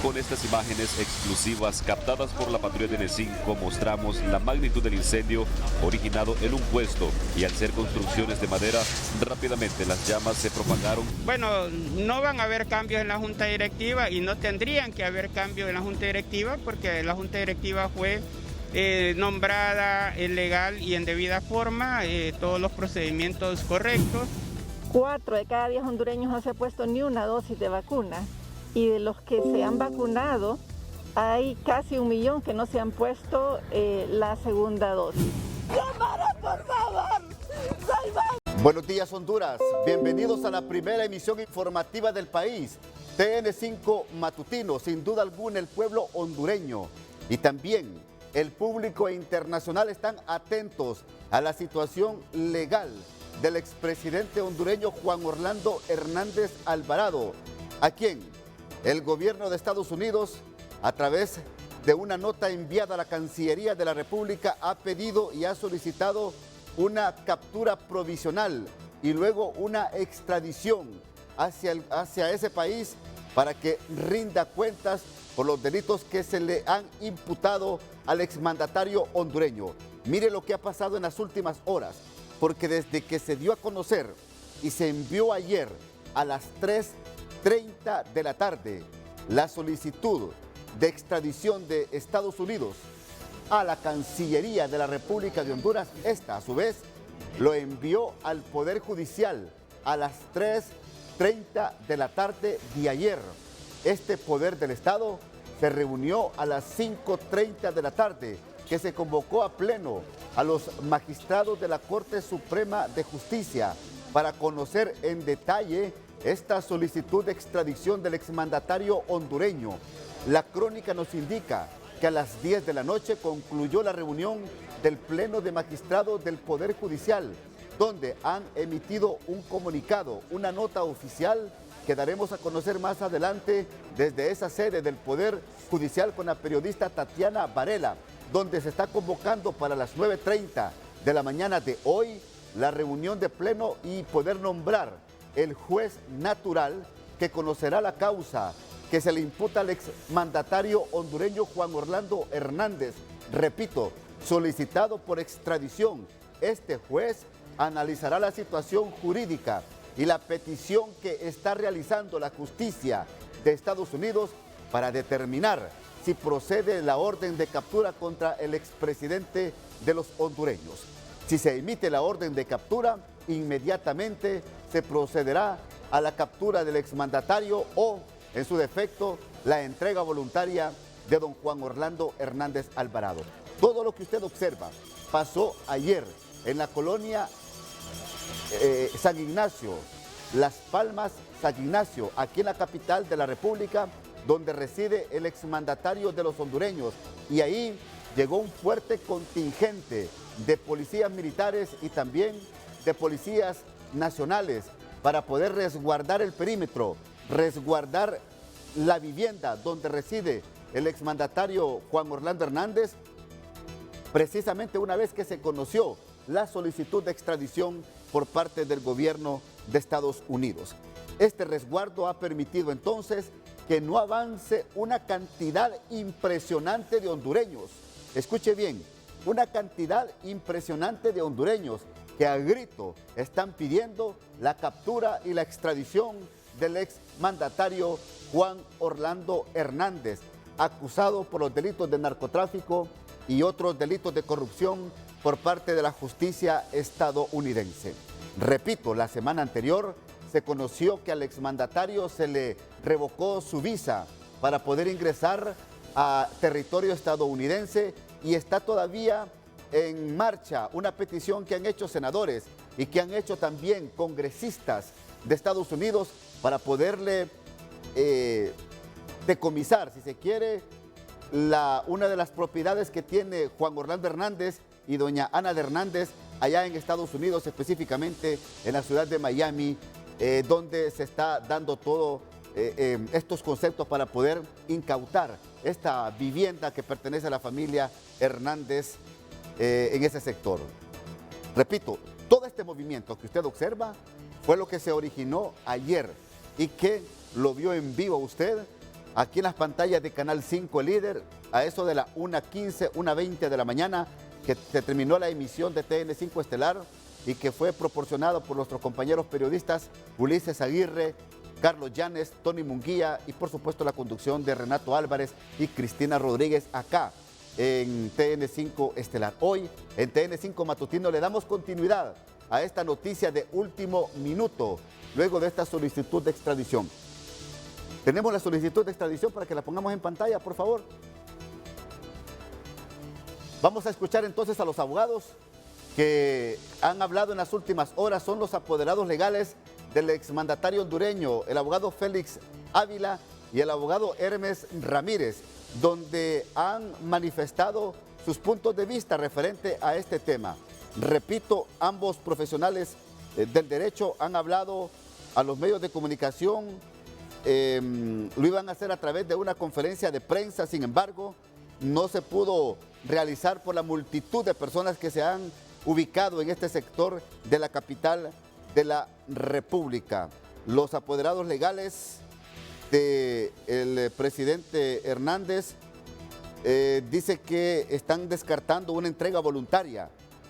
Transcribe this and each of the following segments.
Con estas imágenes exclusivas captadas por la patrulla de NE5 mostramos la magnitud del incendio originado en un puesto y al ser construcciones de madera, rápidamente las llamas se propagaron. Bueno, no van a haber cambios en la Junta Directiva y no tendrían que haber cambios en la Junta Directiva porque la Junta Directiva fue nombrada legal y en debida forma, todos los procedimientos correctos. 4 de cada 10 hondureños no se ha puesto ni una dosis de vacuna y de los que se han vacunado hay casi 1 millón que no se han puesto la segunda dosis. ¡Cámara, por favor! Buenos días, Honduras. Bienvenidos a la primera emisión informativa del país. TN5 Matutino, sin duda alguna el pueblo hondureño y también el público internacional están atentos a la situación legal del expresidente hondureño Juan Orlando Hernández Alvarado, a quien el gobierno de Estados Unidos, a través de una nota enviada a la Cancillería de la República, ha pedido y ha solicitado una captura provisional y luego una extradición hacia ese país para que rinda cuentas por los delitos que se le han imputado al exmandatario hondureño. Mire lo que ha pasado en las últimas horas, porque desde que se dio a conocer y se envió ayer a las 3:30 de la tarde la solicitud de extradición de Estados Unidos a la Cancillería de la República de Honduras, esta a su vez lo envió al Poder Judicial a las 3:30 de la tarde de ayer. Este Poder del Estado se reunió a las 5:30 de la tarde, que se convocó a pleno a los magistrados de la Corte Suprema de Justicia para conocer en detalle esta solicitud de extradición del exmandatario hondureño. La crónica nos indica que a las 10 de la noche concluyó la reunión del Pleno de Magistrados del Poder Judicial, donde han emitido un comunicado, una nota oficial que daremos a conocer más adelante desde esa sede del Poder Judicial con la periodista Tatiana Varela, donde se está convocando para las 9:30 de la mañana de hoy la reunión de pleno y poder nombrar el juez natural que conocerá la causa que se le imputa al exmandatario hondureño Juan Orlando Hernández. Repito, solicitado por extradición. Este juez analizará la situación jurídica y la petición que está realizando la justicia de Estados Unidos para determinar si procede la orden de captura contra el expresidente de los hondureños. Si se emite la orden de captura, inmediatamente se procederá a la captura del exmandatario o, en su defecto, la entrega voluntaria de don Juan Orlando Hernández Alvarado. Todo lo que usted observa pasó ayer en la colonia San Ignacio, Las Palmas, San Ignacio, aquí en la capital de la República, donde reside el exmandatario de los hondureños. Y ahí llegó un fuerte contingente de policías militares y también de policías nacionales para poder resguardar el perímetro, resguardar la vivienda donde reside el exmandatario Juan Orlando Hernández, precisamente una vez que se conoció la solicitud de extradición por parte del gobierno de Estados Unidos. Este resguardo ha permitido entonces que no avance una cantidad impresionante de hondureños. Escuche bien, una cantidad impresionante de hondureños que a grito están pidiendo la captura y la extradición del exmandatario Juan Orlando Hernández, acusado por los delitos de narcotráfico y otros delitos de corrupción por parte de la justicia estadounidense. Repito, la semana anterior se conoció que al exmandatario se le revocó su visa para poder ingresar a territorio estadounidense y está todavía en marcha una petición que han hecho senadores y que han hecho también congresistas de Estados Unidos para poderle decomisar, si se quiere, una de las propiedades que tiene Juan Orlando Hernández y doña Ana de Hernández allá en Estados Unidos, específicamente en la ciudad de Miami, donde se está dando todo estos conceptos para poder incautar esta vivienda que pertenece a la familia Hernández en ese sector. Repito, todo este movimiento que usted observa fue lo que se originó ayer y que lo vio en vivo usted aquí en las pantallas de Canal 5 El Líder, a eso de las 1:15, 1:20 de la mañana, que se terminó la emisión de TN5 Estelar y que fue proporcionado por nuestros compañeros periodistas Ulises Aguirre, Carlos Llanes, Tony Munguía y por supuesto la conducción de Renato Álvarez y Cristina Rodríguez acá en TN5 Estelar. Hoy en TN5 Matutino le damos continuidad a esta noticia de último minuto, luego de esta solicitud de extradición. Tenemos la solicitud de extradición para que la pongamos en pantalla, por favor. Vamos a escuchar entonces a los abogados que han hablado en las últimas horas. Son los apoderados legales del exmandatario hondureño, el abogado Félix Ávila y el abogado Hermes Ramírez, donde han manifestado sus puntos de vista referente a este tema. Repito, ambos profesionales del derecho han hablado a los medios de comunicación, lo iban a hacer a través de una conferencia de prensa, sin embargo, no se pudo realizar por la multitud de personas que se han ubicado en este sector de la capital de la República. Los apoderados legales del presidente Hernández dice que están descartando una entrega voluntaria.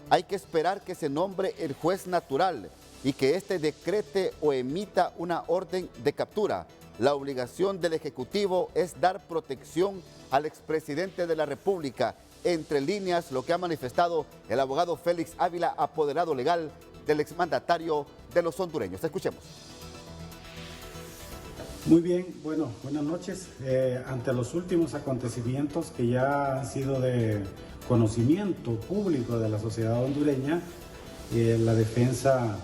Hay que esperar que se nombre el juez natural y que éste decrete o emita una orden de captura. La obligación del Ejecutivo es dar protección al expresidente de la República. Entre líneas, lo que ha manifestado el abogado Félix Ávila, apoderado legal del exmandatario de los hondureños. Escuchemos. Muy bien, bueno, buenas noches. Ante los últimos acontecimientos que ya han sido de conocimiento público de la sociedad hondureña, la defensa,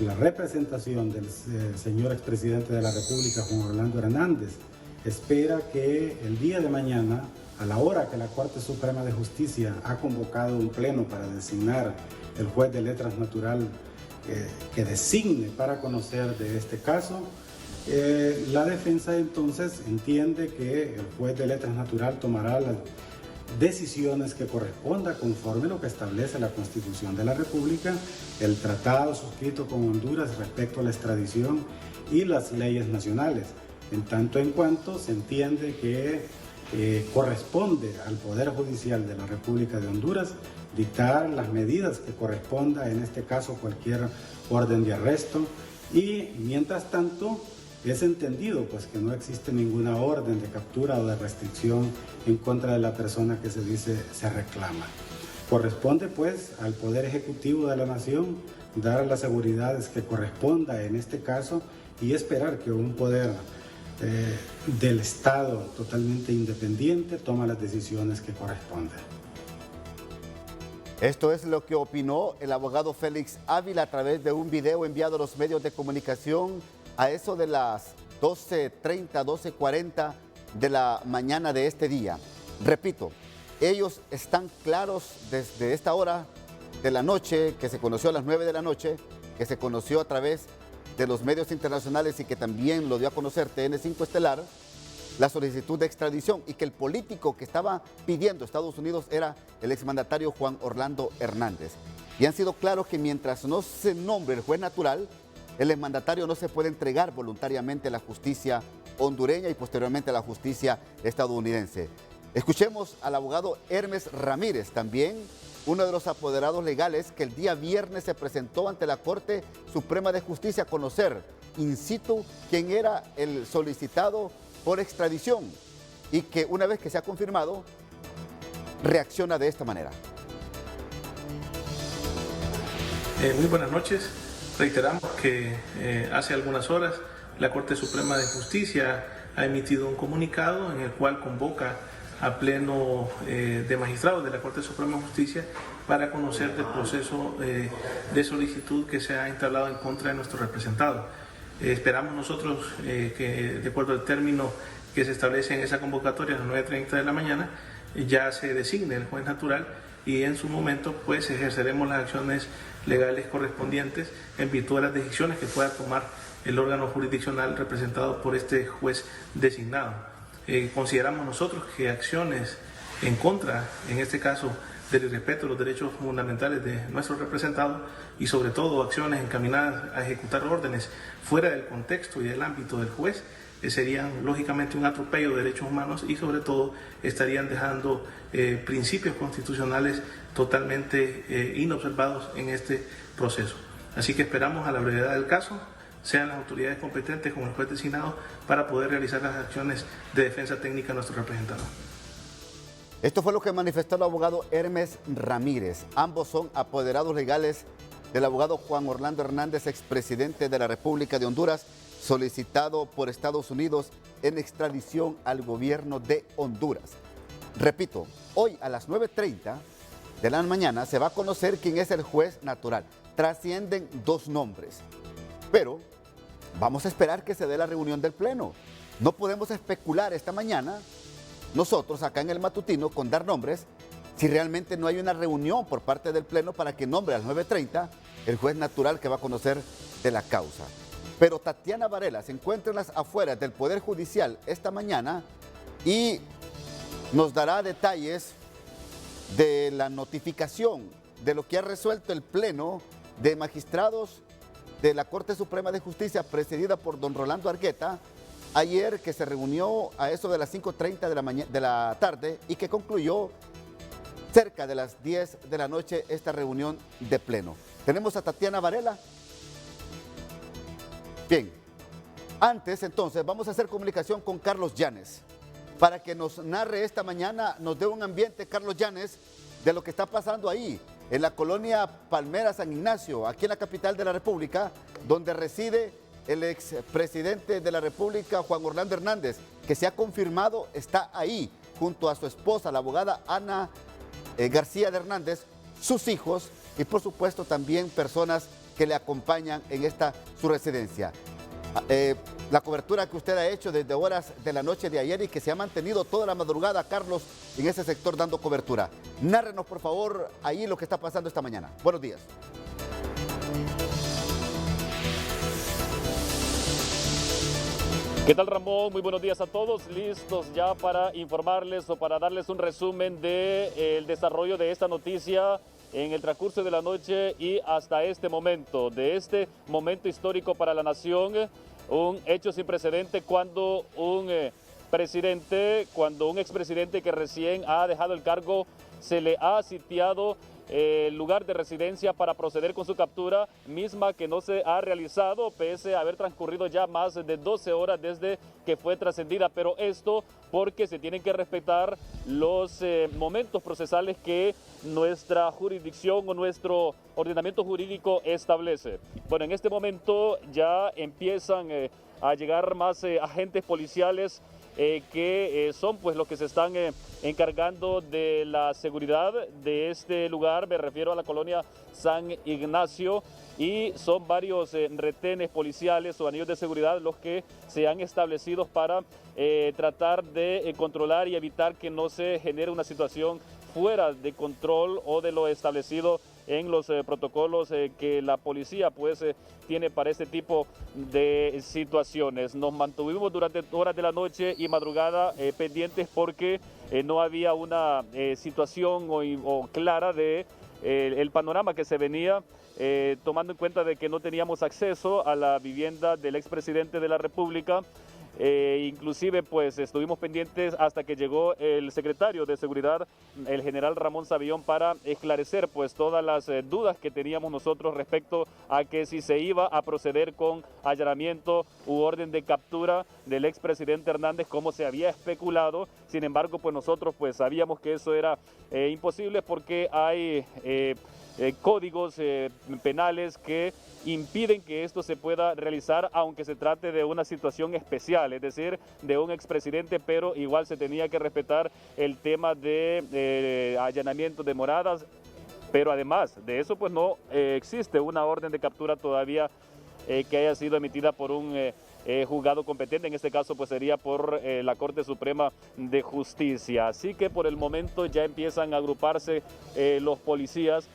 la representación del señor expresidente de la República, Juan Orlando Hernández, espera que el día de mañana, a la hora que la Corte Suprema de Justicia ha convocado un pleno para designar el juez de letras natural que designe para conocer de este caso, la defensa entonces entiende que el juez de letras natural tomará las decisiones que corresponda conforme lo que establece la Constitución de la República, el tratado suscrito con Honduras respecto a la extradición y las leyes nacionales, en tanto en cuanto se entiende que corresponde al Poder Judicial de la República de Honduras dictar las medidas que corresponda, en este caso cualquier orden de arresto, y mientras tanto es entendido pues que no existe ninguna orden de captura o de restricción en contra de la persona que se reclama. Corresponde pues al Poder Ejecutivo de la Nación dar las seguridades que corresponda en este caso y esperar que un poder del Estado totalmente independiente toma las decisiones que corresponden. Esto es lo que opinó el abogado Félix Ávila a través de un video enviado a los medios de comunicación a eso de las 12:30, 12:40 de la mañana de este día. Repito, ellos están claros desde esta hora de la noche, que se conoció a las 9 de la noche, que se conoció a través de los medios internacionales y que también lo dio a conocer TN5 Estelar, la solicitud de extradición, y que el político que estaba pidiendo Estados Unidos era el exmandatario Juan Orlando Hernández. Y han sido claros que mientras no se nombre el juez natural, el exmandatario no se puede entregar voluntariamente a la justicia hondureña y posteriormente a la justicia estadounidense. Escuchemos al abogado Hermes Ramírez, también uno de los apoderados legales que el día viernes se presentó ante la Corte Suprema de Justicia a conocer in situ quién era el solicitado por extradición y que una vez que se ha confirmado, reacciona de esta manera. Muy buenas noches. Reiteramos que hace algunas horas la Corte Suprema de Justicia ha emitido un comunicado en el cual convoca a pleno de magistrados de la Corte Suprema de Justicia para conocer del proceso de solicitud que se ha entablado en contra de nuestro representado. Esperamos nosotros que, de acuerdo al término que se establece en esa convocatoria a las 9:30 de la mañana, ya se designe el juez natural y en su momento pues ejerceremos las acciones legales correspondientes en virtud de las decisiones que pueda tomar el órgano jurisdiccional representado por este juez designado. Consideramos nosotros que acciones en contra, en este caso, del irrespeto de los derechos fundamentales de nuestros representados y sobre todo acciones encaminadas a ejecutar órdenes fuera del contexto y del ámbito del juez, serían lógicamente un atropello de derechos humanos y sobre todo estarían dejando principios constitucionales totalmente inobservados en este proceso. Así que esperamos a la brevedad del caso sean las autoridades competentes como el juez designado para poder realizar las acciones de defensa técnica a nuestros representados. Esto fue lo que manifestó el abogado Hermes Ramírez. Ambos son apoderados legales del abogado Juan Orlando Hernández, expresidente de la República de Honduras, solicitado por Estados Unidos en extradición al gobierno de Honduras. Repito, hoy a las 9:30 de la mañana se va a conocer quién es el juez natural. Trascienden 2 nombres, pero vamos a esperar que se dé la reunión del Pleno. No podemos especular esta mañana, nosotros acá en el matutino, con dar nombres, si realmente no hay una reunión por parte del Pleno para que nombre a las 9:30 el juez natural que va a conocer de la causa. Pero Tatiana Varela se encuentra en las afueras del Poder Judicial esta mañana y nos dará detalles de la notificación de lo que ha resuelto el Pleno de Magistrados de la Corte Suprema de Justicia, presidida por don Rolando Argueta, ayer, que se reunió a eso de las 5:30 de la tarde y que concluyó cerca de las 10 de la noche esta reunión de Pleno. Tenemos a Tatiana Varela. Bien, antes entonces vamos a hacer comunicación con Carlos Llanes para que nos narre esta mañana, nos dé un ambiente, Carlos Llanes, de lo que está pasando ahí, en la colonia Palmera San Ignacio, aquí en la capital de la República, donde reside el expresidente de la República, Juan Orlando Hernández, que se ha confirmado está ahí, junto a su esposa, la abogada Ana García de Hernández, sus hijos y por supuesto también personas que le acompañan en esta su residencia. La cobertura que usted ha hecho desde horas de la noche de ayer y que se ha mantenido toda la madrugada, Carlos, en ese sector dando cobertura. Nárrenos, por favor, ahí lo que está pasando esta mañana. Buenos días. ¿Qué tal, Ramón? Muy buenos días a todos. Listos ya para informarles o para darles un resumen del desarrollo de esta noticia en el transcurso de la noche y hasta este momento, de este momento histórico para la nación, un hecho sin precedente cuando un expresidente que recién ha dejado el cargo se le ha sitiado el lugar de residencia para proceder con su captura, misma que no se ha realizado pese a haber transcurrido ya más de 12 horas desde que fue trascendida, pero esto porque se tienen que respetar los momentos procesales que nuestra jurisdicción o nuestro ordenamiento jurídico establece. Bueno, en este momento ya empiezan a llegar más agentes policiales que son pues los que se están encargando de la seguridad de este lugar. Me refiero a la colonia San Ignacio, y son varios retenes policiales o anillos de seguridad los que se han establecido para tratar de controlar y evitar que no se genere una situación fuera de control o de lo establecido en los protocolos que la policía pues tiene para este tipo de situaciones. Nos mantuvimos durante horas de la noche y madrugada pendientes porque no había una situación o clara de el panorama que se venía, tomando en cuenta de que no teníamos acceso a la vivienda del expresidente de la República. Inclusive pues estuvimos pendientes hasta que llegó el secretario de Seguridad, el general Ramón Savillón, para esclarecer pues todas las dudas que teníamos nosotros respecto a que si se iba a proceder con allanamiento u orden de captura del expresidente Hernández como se había especulado. Sin embargo, pues nosotros pues sabíamos que eso era imposible porque hay códigos penales que impiden que esto se pueda realizar, aunque se trate de una situación especial, es decir, de un expresidente, pero igual se tenía que respetar el tema de allanamiento de moradas. Pero además de eso, pues no existe una orden de captura todavía que haya sido emitida por un juzgado competente. En este caso pues sería por la Corte Suprema de Justicia. Así que por el momento ya empiezan a agruparse los policías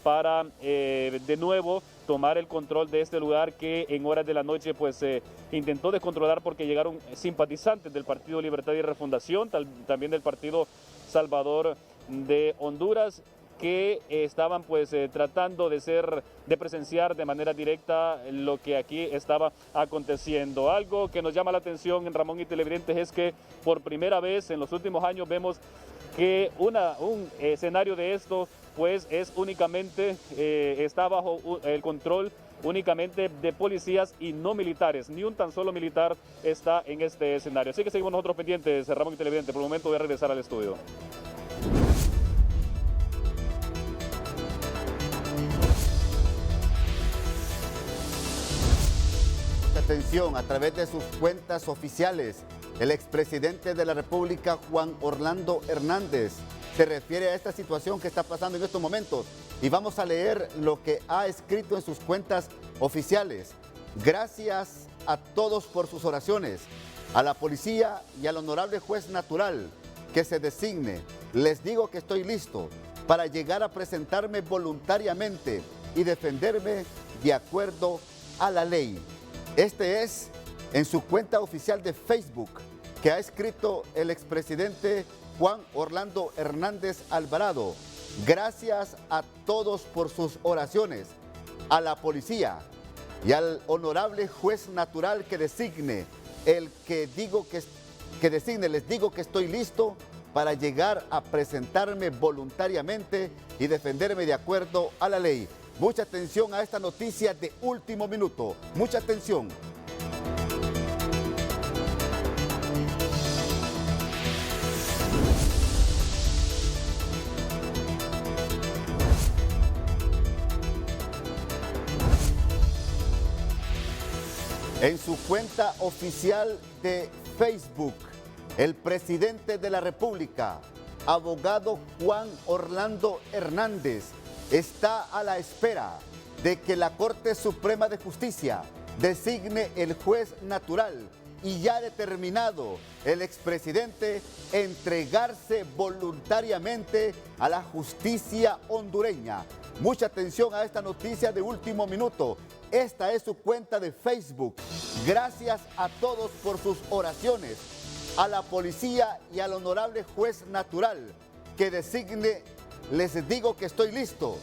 para de nuevo tomar el control de este lugar que en horas de la noche pues intentó descontrolar porque llegaron simpatizantes del Partido Libertad y Refundación, también del Partido Salvador de Honduras, que estaban pues tratando de presenciar de manera directa lo que aquí estaba aconteciendo. Algo que nos llama la atención en Ramón y Televidentes es que por primera vez en los últimos años vemos que un escenario de esto pues es únicamente, está bajo el control únicamente de policías y no militares. Ni un tan solo militar está en este escenario. Así que seguimos nosotros pendientes, Ramón y Televidentes. Por el momento voy a regresar al estudio. Atención, a través de sus cuentas oficiales, el expresidente de la República, Juan Orlando Hernández, se refiere a esta situación que está pasando en estos momentos. Y vamos a leer lo que ha escrito en sus cuentas oficiales. Gracias a todos por sus oraciones, a la policía y al honorable juez natural que se designe. Les digo que estoy listo para llegar a presentarme voluntariamente y defenderme de acuerdo a la ley. Este es en su cuenta oficial de Facebook que ha escrito el expresidente Juan Orlando Hernández Alvarado. Gracias a todos por sus oraciones, a la policía y al honorable juez natural que designe, les digo que estoy listo para llegar a presentarme voluntariamente y defenderme de acuerdo a la ley. Mucha atención a esta noticia de último minuto. Mucha atención. En su cuenta oficial de Facebook, el presidente de la República, abogado Juan Orlando Hernández, está a la espera de que la Corte Suprema de Justicia designe el juez natural y ya determinado el expresidente entregarse voluntariamente a la justicia hondureña. Mucha atención a esta noticia de último minuto. Esta es su cuenta de Facebook. Gracias a todos por sus oraciones, a la policía y al honorable juez natural que designe. Les digo que estoy listo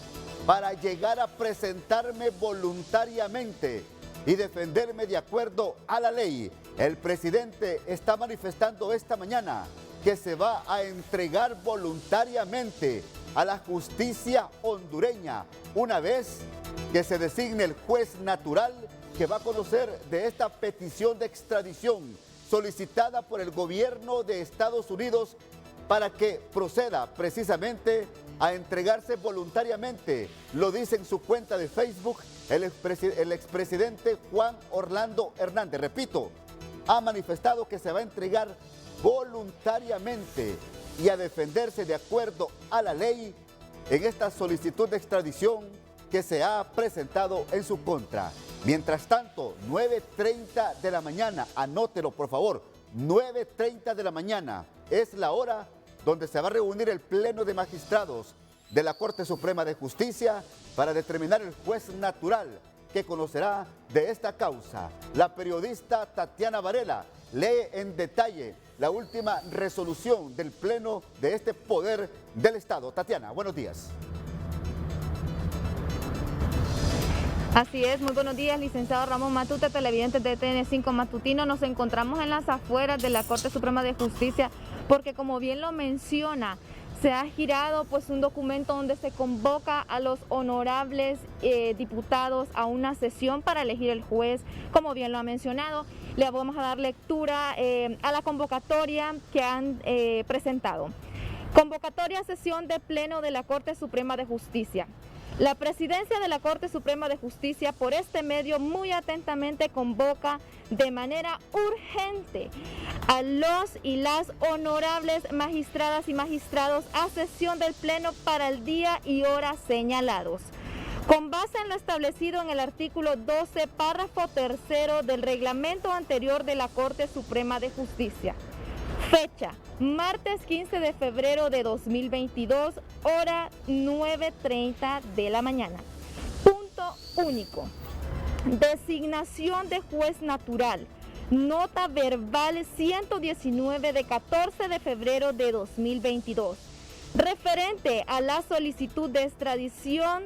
para llegar a presentarme voluntariamente y defenderme de acuerdo a la ley. El presidente está manifestando esta mañana que se va a entregar voluntariamente a la justicia hondureña una vez que se designe el juez natural que va a conocer de esta petición de extradición solicitada por el gobierno de Estados Unidos para que proceda precisamente a entregarse voluntariamente. Lo dice en su cuenta de Facebook el expresidente Juan Orlando Hernández. Repito, ha manifestado que se va a entregar voluntariamente y a defenderse de acuerdo a la ley en esta solicitud de extradición que se ha presentado en su contra. Mientras tanto, 9:30 de la mañana, anótelo por favor, 9:30 de la mañana es la hora donde se va a reunir el Pleno de Magistrados de la Corte Suprema de Justicia para determinar el juez natural que conocerá de esta causa. La periodista Tatiana Varela lee en detalle la última resolución del Pleno de este Poder del Estado. Tatiana, buenos días. Así es, muy buenos días, licenciado Ramón Matute, televidentes de TN5 Matutino. Nos encontramos en las afueras de la Corte Suprema de Justicia porque, como bien lo menciona, se ha girado pues un documento donde se convoca a los honorables diputados a una sesión para elegir el juez, como bien lo ha mencionado. Le vamos a dar lectura a la convocatoria que han presentado. Convocatoria a sesión de Pleno de la Corte Suprema de Justicia. La Presidencia de la Corte Suprema de Justicia, por este medio, muy atentamente convoca de manera urgente a los y las honorables magistradas y magistrados a sesión del Pleno para el día y hora señalados. Con base en lo establecido en el artículo 12, párrafo 3 del reglamento anterior de la Corte Suprema de Justicia. Fecha, martes 15 de febrero de 2022, hora 9:30 de la mañana. Punto único. Designación de juez natural. Nota verbal 119 de 14 de febrero de 2022. referente a la solicitud de extradición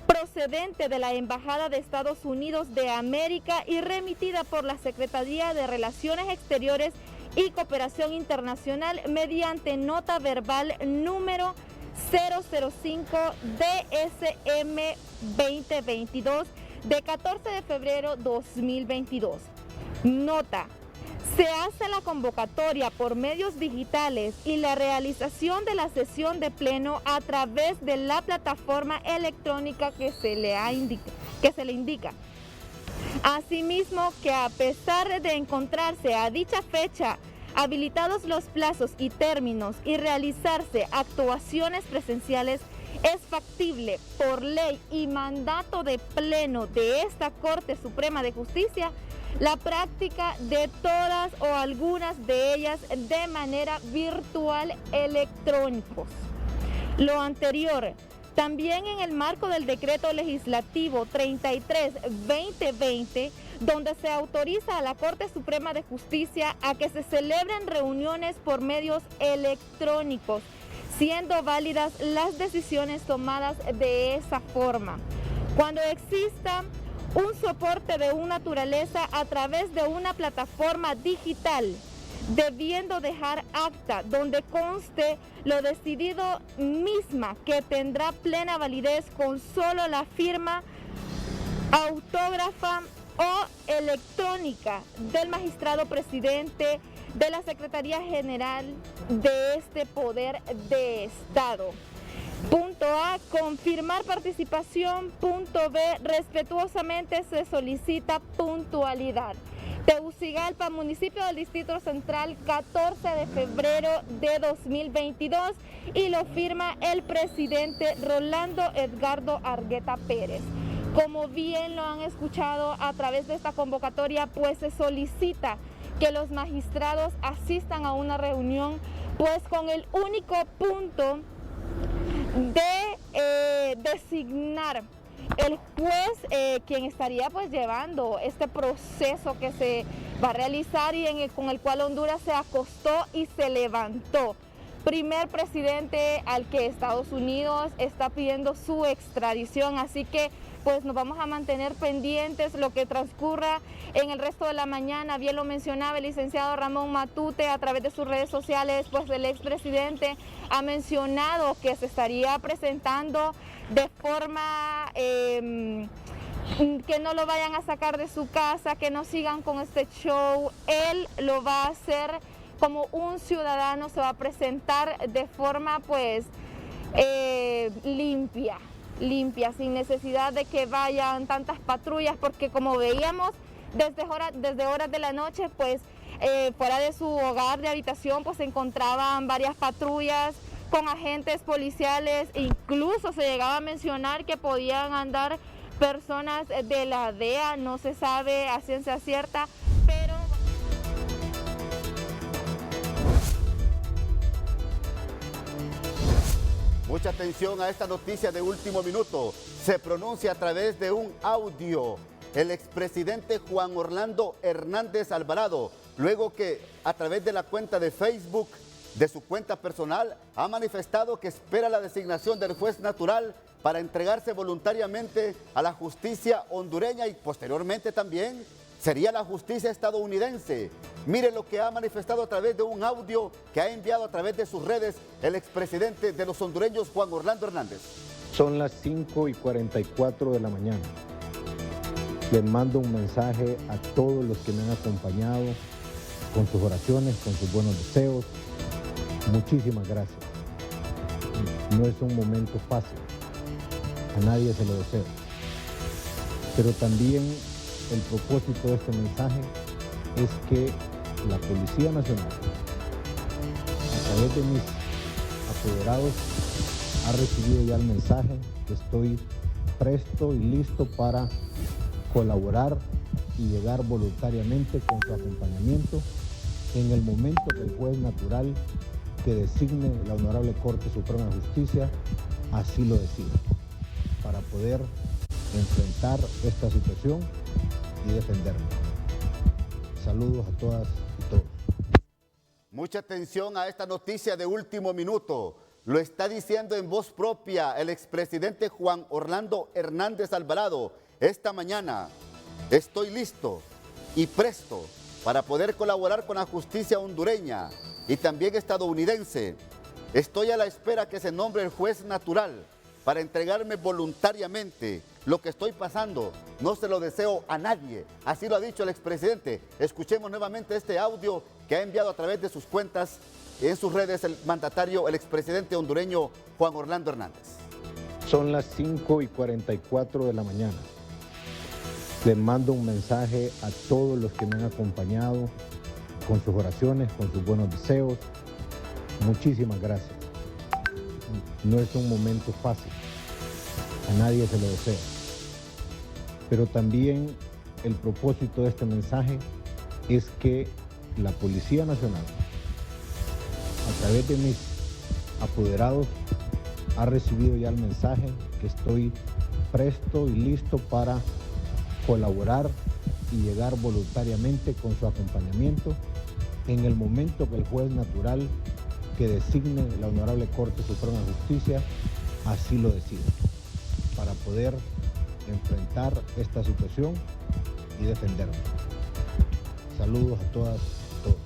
procedente de la Embajada de Estados Unidos de América y remitida por la Secretaría de Relaciones Exteriores y Cooperación Internacional mediante nota verbal número 005 DSM 2022 de 14 de febrero 2022. Nota: se hace la convocatoria por medios digitales y la realización de la sesión de pleno a través de la plataforma electrónica que se le indica. Asimismo, que a pesar de encontrarse a dicha fecha habilitados los plazos y términos y realizarse actuaciones presenciales, es factible por ley y mandato de pleno de esta Corte Suprema de Justicia la práctica de todas o algunas de ellas de manera virtual electrónicos. Lo anterior, también en el marco del Decreto Legislativo 33/2020, donde se autoriza a la Corte Suprema de Justicia a que se celebren reuniones por medios electrónicos, siendo válidas las decisiones tomadas de esa forma. Cuando exista un soporte de una naturaleza a través de una plataforma digital, debiendo dejar acta donde conste lo decidido, misma que tendrá plena validez con solo la firma autógrafa o electrónica del magistrado presidente de la Secretaría General de este Poder de Estado. Punto A, confirmar participación. Punto B, respetuosamente se solicita puntualidad. Tegucigalpa, municipio del Distrito Central, 14 de febrero de 2022, y lo firma el presidente Rolando Edgardo Argueta Pérez. Como bien lo han escuchado a través de esta convocatoria, pues se solicita que los magistrados asistan a una reunión, pues con el único punto de designar el juez quien estaría pues llevando este proceso que se va a realizar y con el cual Honduras se acostó y se levantó. Primer presidente al que Estados Unidos está pidiendo su extradición, así que pues nos vamos a mantener pendientes lo que transcurra en el resto de la mañana. Bien lo mencionaba el licenciado Ramón Matute a través de sus redes sociales, pues el expresidente ha mencionado que se estaría presentando de forma que no lo vayan a sacar de su casa, que no sigan con este show. Él lo va a hacer como un ciudadano, se va a presentar de forma pues limpia, sin necesidad de que vayan tantas patrullas, porque como veíamos desde horas de la noche, pues fuera de su hogar de habitación pues se encontraban varias patrullas con agentes policiales, incluso se llegaba a mencionar que podían andar personas de la DEA, no se sabe a ciencia cierta, pero... Mucha atención a esta noticia de último minuto. Se pronuncia a través de un audio el expresidente Juan Orlando Hernández Alvarado, luego que a través de la cuenta de Facebook de su cuenta personal ha manifestado que espera la designación del juez natural para entregarse voluntariamente a la justicia hondureña y posteriormente también sería la justicia estadounidense. Mire lo que ha manifestado a través de un audio que ha enviado a través de sus redes el expresidente de los hondureños, Juan Orlando Hernández. Son las 5:44 de la mañana. Les mando un mensaje a todos los que me han acompañado con sus oraciones, con sus buenos deseos. Muchísimas gracias. No es un momento fácil. A nadie se lo deseo. Pero también el propósito de este mensaje es que la Policía Nacional, a través de mis apoderados, ha recibido ya el mensaje que estoy presto y listo para colaborar y llegar voluntariamente con su acompañamiento en el momento que el juez natural que designe la Honorable Corte Suprema de Justicia así lo decida, para poder enfrentar esta situación y defenderme. Saludos a todas y todos. Mucha atención a esta noticia de último minuto. Lo está diciendo en voz propia el expresidente Juan Orlando Hernández Alvarado esta mañana. Estoy listo y presto para poder colaborar con la justicia hondureña y también estadounidense. Estoy a la espera que se nombre el juez natural para entregarme voluntariamente. Lo que estoy pasando no se lo deseo a nadie. Así lo ha dicho el expresidente. Escuchemos nuevamente este audio que ha enviado a través de sus cuentas en sus redes el mandatario, el expresidente hondureño Juan Orlando Hernández. Son las 5:44 de la mañana. Les mando un mensaje a todos los que me han acompañado con sus oraciones, con sus buenos deseos. Muchísimas gracias. No es un momento fácil, a nadie se lo desea. Pero también el propósito de este mensaje es que la Policía Nacional, a través de mis apoderados, ha recibido ya el mensaje que estoy presto y listo para colaborar y llegar voluntariamente con su acompañamiento en el momento que el juez natural que designe la Honorable Corte Suprema de Justicia así lo decida, para poder enfrentar esta situación y defendernos. Saludos a todas y todos.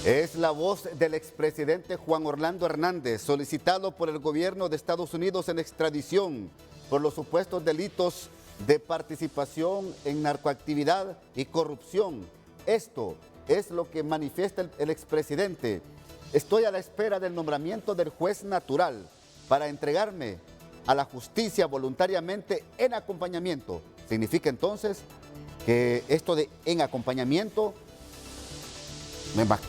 Es la voz del expresidente Juan Orlando Hernández, solicitado por el gobierno de Estados Unidos en extradición por los supuestos delitos de participación en narcoactividad y corrupción. Esto es lo que manifiesta el expresidente. Estoy a la espera del nombramiento del juez natural para entregarme a la justicia voluntariamente en acompañamiento. Significa entonces que esto de en acompañamiento,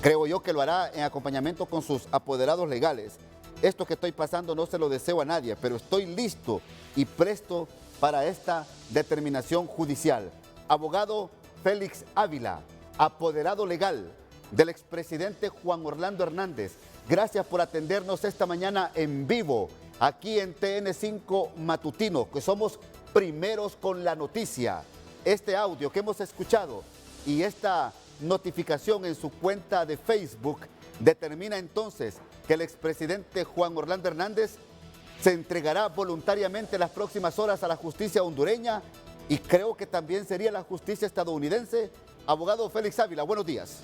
creo yo que lo hará en acompañamiento con sus apoderados legales. Esto que estoy pasando no se lo deseo a nadie, pero estoy listo y presto para esta determinación judicial. Abogado Félix Ávila, apoderado legal del expresidente Juan Orlando Hernández, gracias por atendernos esta mañana en vivo, aquí en TN5 Matutino, que somos primeros con la noticia. Este audio que hemos escuchado y esta notificación en su cuenta de Facebook determina entonces que el expresidente Juan Orlando Hernández se entregará voluntariamente en las próximas horas a la justicia hondureña y creo que también sería la justicia estadounidense. Abogado Félix Ávila, buenos días.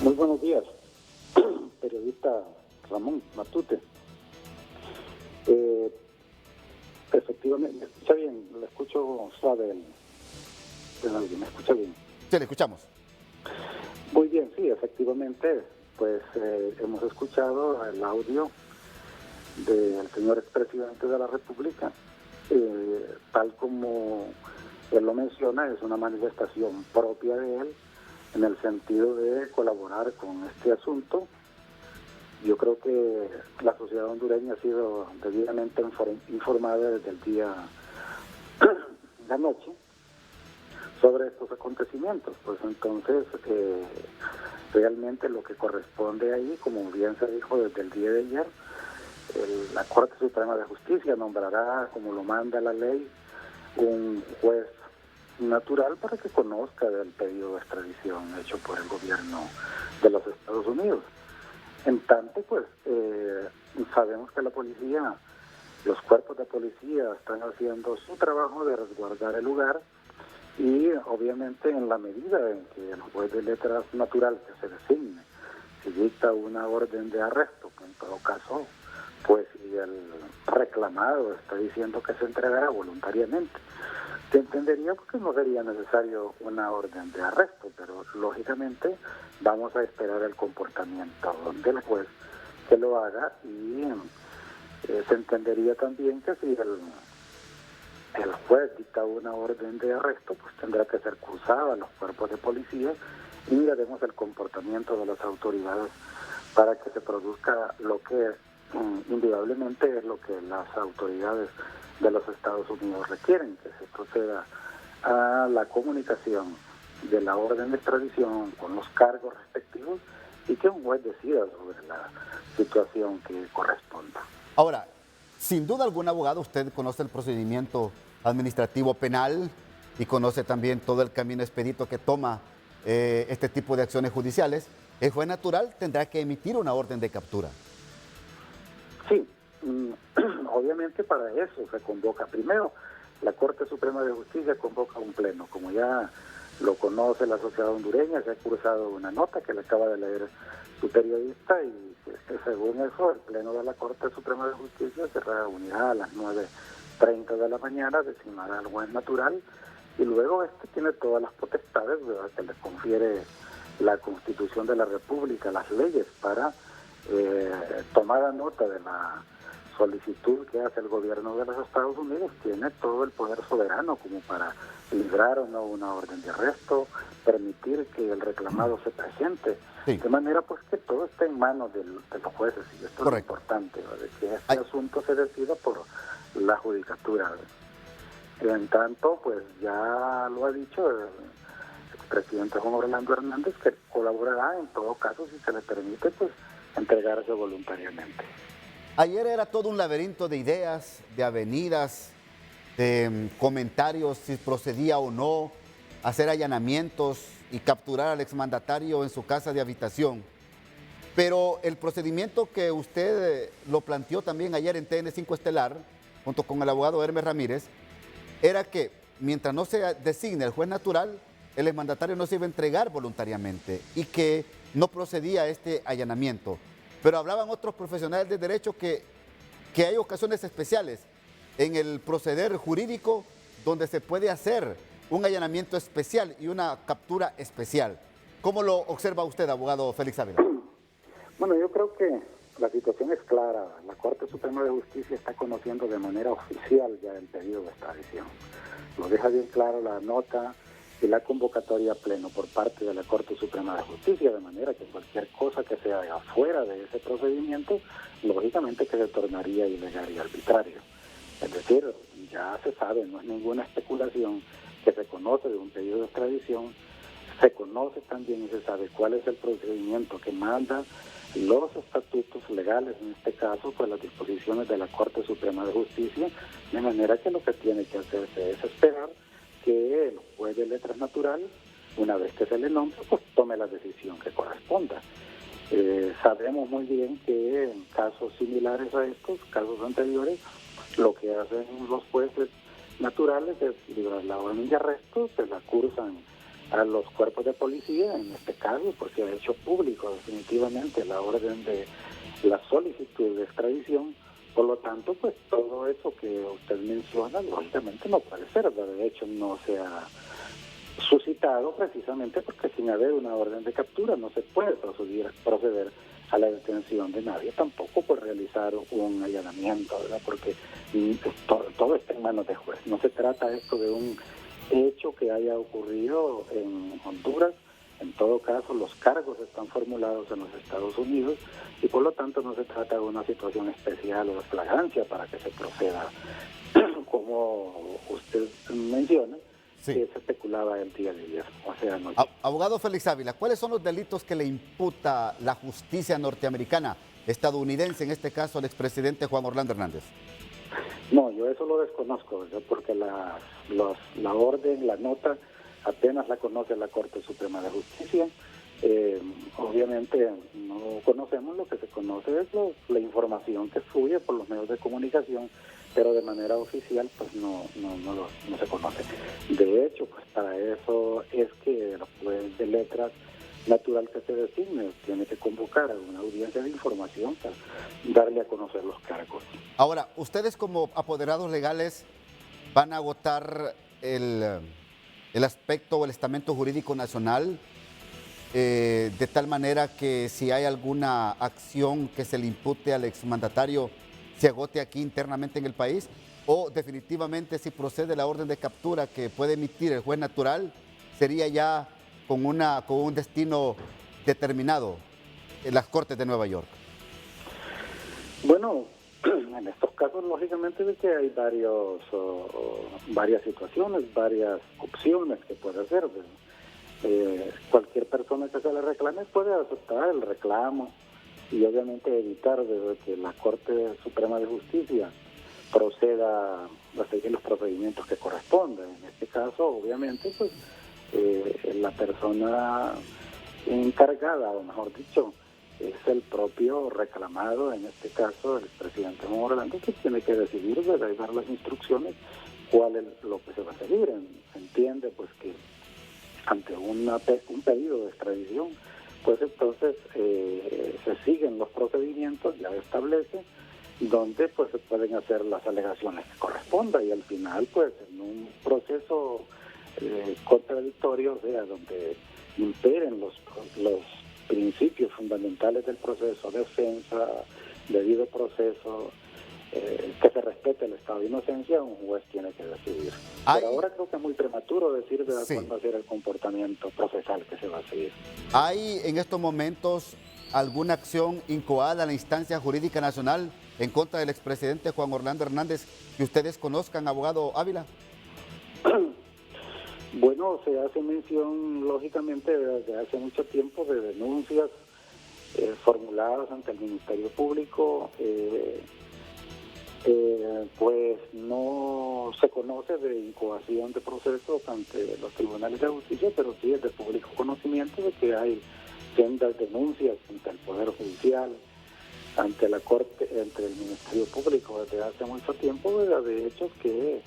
Muy buenos días, periodista Ramón Matute. Efectivamente, ¿me escucha bien? Le escucho suave el audio, ¿me escucha bien? Sí, le escuchamos. Muy bien, sí, efectivamente, pues hemos escuchado el audio del señor expresidente de la República. Tal como él lo menciona, es una manifestación propia de él en el sentido de colaborar con este asunto. Yo creo que la sociedad hondureña ha sido debidamente informada desde el día de anoche sobre estos acontecimientos. Pues entonces, realmente lo que corresponde ahí, como bien se dijo desde el día de ayer, la Corte Suprema de Justicia nombrará, como lo manda la ley, un juez natural para que conozca del pedido de extradición hecho por el gobierno de los Estados Unidos. En tanto, pues, sabemos que la policía, los cuerpos de policía están haciendo su trabajo de resguardar el lugar y, obviamente, en la medida en que el juez de letras natural que se designe, si dicta una orden de arresto, que en todo caso, pues, si el reclamado está diciendo que se entregará voluntariamente, se entendería porque no sería necesario una orden de arresto, pero lógicamente vamos a esperar el comportamiento del juez que lo haga y se entendería también que si el juez dicta una orden de arresto, pues tendrá que ser cursada a los cuerpos de policía y miraremos el comportamiento de las autoridades para que se produzca lo que indudablemente es lo que las autoridades de los Estados Unidos requieren, que se proceda a la comunicación de la orden de extradición con los cargos respectivos y que un juez decida sobre la situación que corresponda. Ahora, sin duda alguna, abogado, usted conoce el procedimiento administrativo penal y conoce también todo el camino expedito que toma este tipo de acciones judiciales. el juez natural tendrá que emitir una orden de captura. Sí, obviamente para eso se convoca primero. La Corte Suprema de Justicia convoca un pleno. Como ya lo conoce la sociedad hondureña, se ha cursado una nota que le acaba de leer su periodista y según eso el pleno de la Corte Suprema de Justicia se reunirá a las 9:30 de la mañana, designará al juez natural y luego tiene todas las potestades, ¿verdad?, que le confiere la Constitución de la República, las leyes, para tomar nota de la solicitud que hace el gobierno de los Estados Unidos. Tiene todo el poder soberano como para librar o no una orden de arresto, permitir que el reclamado se presente. Sí. De manera pues que todo está en manos de los jueces, y esto Correcto. Es importante, ¿verdad?, que este asunto se decida por la judicatura. En tanto, pues ya lo ha dicho el expresidente Juan Orlando Hernández, que colaborará en todo caso, si se le permite, pues entregarse voluntariamente. Ayer era todo un laberinto de ideas, de avenidas, de comentarios, si procedía o no, hacer allanamientos y capturar al exmandatario en su casa de habitación. Pero el procedimiento que usted lo planteó también ayer en TN5 Estelar, junto con el abogado Hermes Ramírez, era que mientras no se designe el juez natural, el exmandatario no se iba a entregar voluntariamente y que no procedía a este allanamiento. Pero hablaban otros profesionales de derecho que hay ocasiones especiales en el proceder jurídico donde se puede hacer un allanamiento especial y una captura especial. ¿Cómo lo observa usted, abogado Félix Ávila? Bueno, yo creo que la situación es clara. La Corte Suprema de Justicia está conociendo de manera oficial ya el pedido de extradición. Lo deja bien claro la nota y la convocatoria a pleno por parte de la Corte Suprema de Justicia, de manera que cualquier cosa que sea afuera de ese procedimiento, lógicamente que se tornaría ilegal y arbitrario. Es decir, ya se sabe, no es ninguna especulación, que se conoce de un pedido de extradición, se conoce también y se sabe cuál es el procedimiento que manda los estatutos legales, en este caso, pues las disposiciones de la Corte Suprema de Justicia, de manera que lo que tiene que hacerse es esperar que el juez de letras natural, una vez que se le nombre, pues tome la decisión que corresponda. Sabemos muy bien que en casos similares a estos, casos anteriores, lo que hacen los jueces naturales es librar la orden de arresto, se la cursan a los cuerpos de policía, en este caso, porque ha hecho público definitivamente la orden de la solicitud de extradición. Por lo tanto, pues todo eso que usted menciona, lógicamente no puede ser. De hecho, no se ha suscitado precisamente porque sin haber una orden de captura no se puede proceder a la detención de nadie, tampoco por realizar un allanamiento, ¿verdad? Porque todo está en manos de juez. No se trata esto de un hecho que haya ocurrido en Honduras. En todo caso, los cargos están formulados en los Estados Unidos y por lo tanto no se trata de una situación especial o de flagrancia para que se proceda, como usted menciona, sí, que se especulaba el día de ayer. O sea, no. Abogado Félix Ávila, ¿cuáles son los delitos que le imputa la justicia norteamericana, estadounidense, en este caso al expresidente Juan Orlando Hernández? No, yo eso lo desconozco, ¿verdad? Porque la orden, la nota, apenas la conoce la Corte Suprema de Justicia. Obviamente no conocemos, lo que se conoce es la información que fluye por los medios de comunicación, pero de manera oficial pues no se conoce. De hecho, pues para eso es que el juez de letras natural que se designe tiene que convocar a una audiencia de información para darle a conocer los cargos. Ahora, ustedes como apoderados legales van a agotar el aspecto o el estamento jurídico nacional, de tal manera que si hay alguna acción que se le impute al exmandatario se agote aquí internamente en el país, o definitivamente si procede la orden de captura que puede emitir el juez natural, sería ya con un destino determinado en las Cortes de Nueva York. Bueno, en estos casos lógicamente de que hay varias situaciones, varias opciones que puede hacer. Cualquier persona que se le reclame puede aceptar el reclamo y obviamente evitar desde que la Corte Suprema de Justicia proceda a seguir los procedimientos que corresponden. En este caso, obviamente, pues la persona encargada, o mejor dicho, es el propio reclamado, en este caso el presidente Juan Orlando, que tiene que decidir, ¿verdad?, y dar las instrucciones cuál es lo que se va a seguir. Se entiende pues que ante un pedido de extradición, pues entonces se siguen los procedimientos, ya establece, donde pues se pueden hacer las alegaciones que corresponda, y al final pues en un proceso contradictorio, o sea, donde imperen los principios fundamentales del proceso, defensa, debido proceso, que se respete el estado de inocencia, un juez tiene que decidir. Pero ahora creo que es muy prematuro decir de cuál va a ser el comportamiento procesal que se va a seguir. ¿Hay en estos momentos alguna acción incoada en la instancia jurídica nacional en contra del expresidente Juan Orlando Hernández que ustedes conozcan, abogado Ávila? Bueno, se hace mención, lógicamente, desde hace mucho tiempo de denuncias formuladas ante el Ministerio Público. Pues no se conoce de incoación de procesos ante los tribunales de justicia, pero sí es de público conocimiento de que hay sendas denuncias ante el Poder Judicial, ante la Corte, ante el Ministerio Público desde hace mucho tiempo, ¿verdad?, de hechos que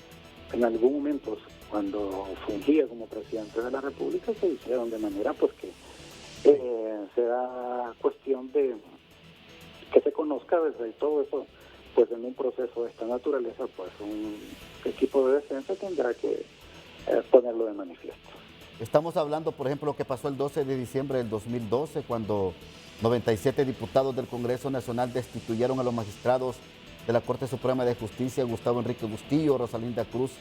en algún momento, cuando fungía como presidente de la República, se hicieron de manera pues que se da cuestión de que se conozca desde todo eso. Pues en un proceso de esta naturaleza, pues un equipo de defensa tendrá que ponerlo de manifiesto. Estamos hablando, por ejemplo, lo que pasó el 12 de diciembre del 2012, cuando 97 diputados del Congreso Nacional destituyeron a los magistrados de la Corte Suprema de Justicia, Gustavo Enrique Bustillo, Rosalinda Cruz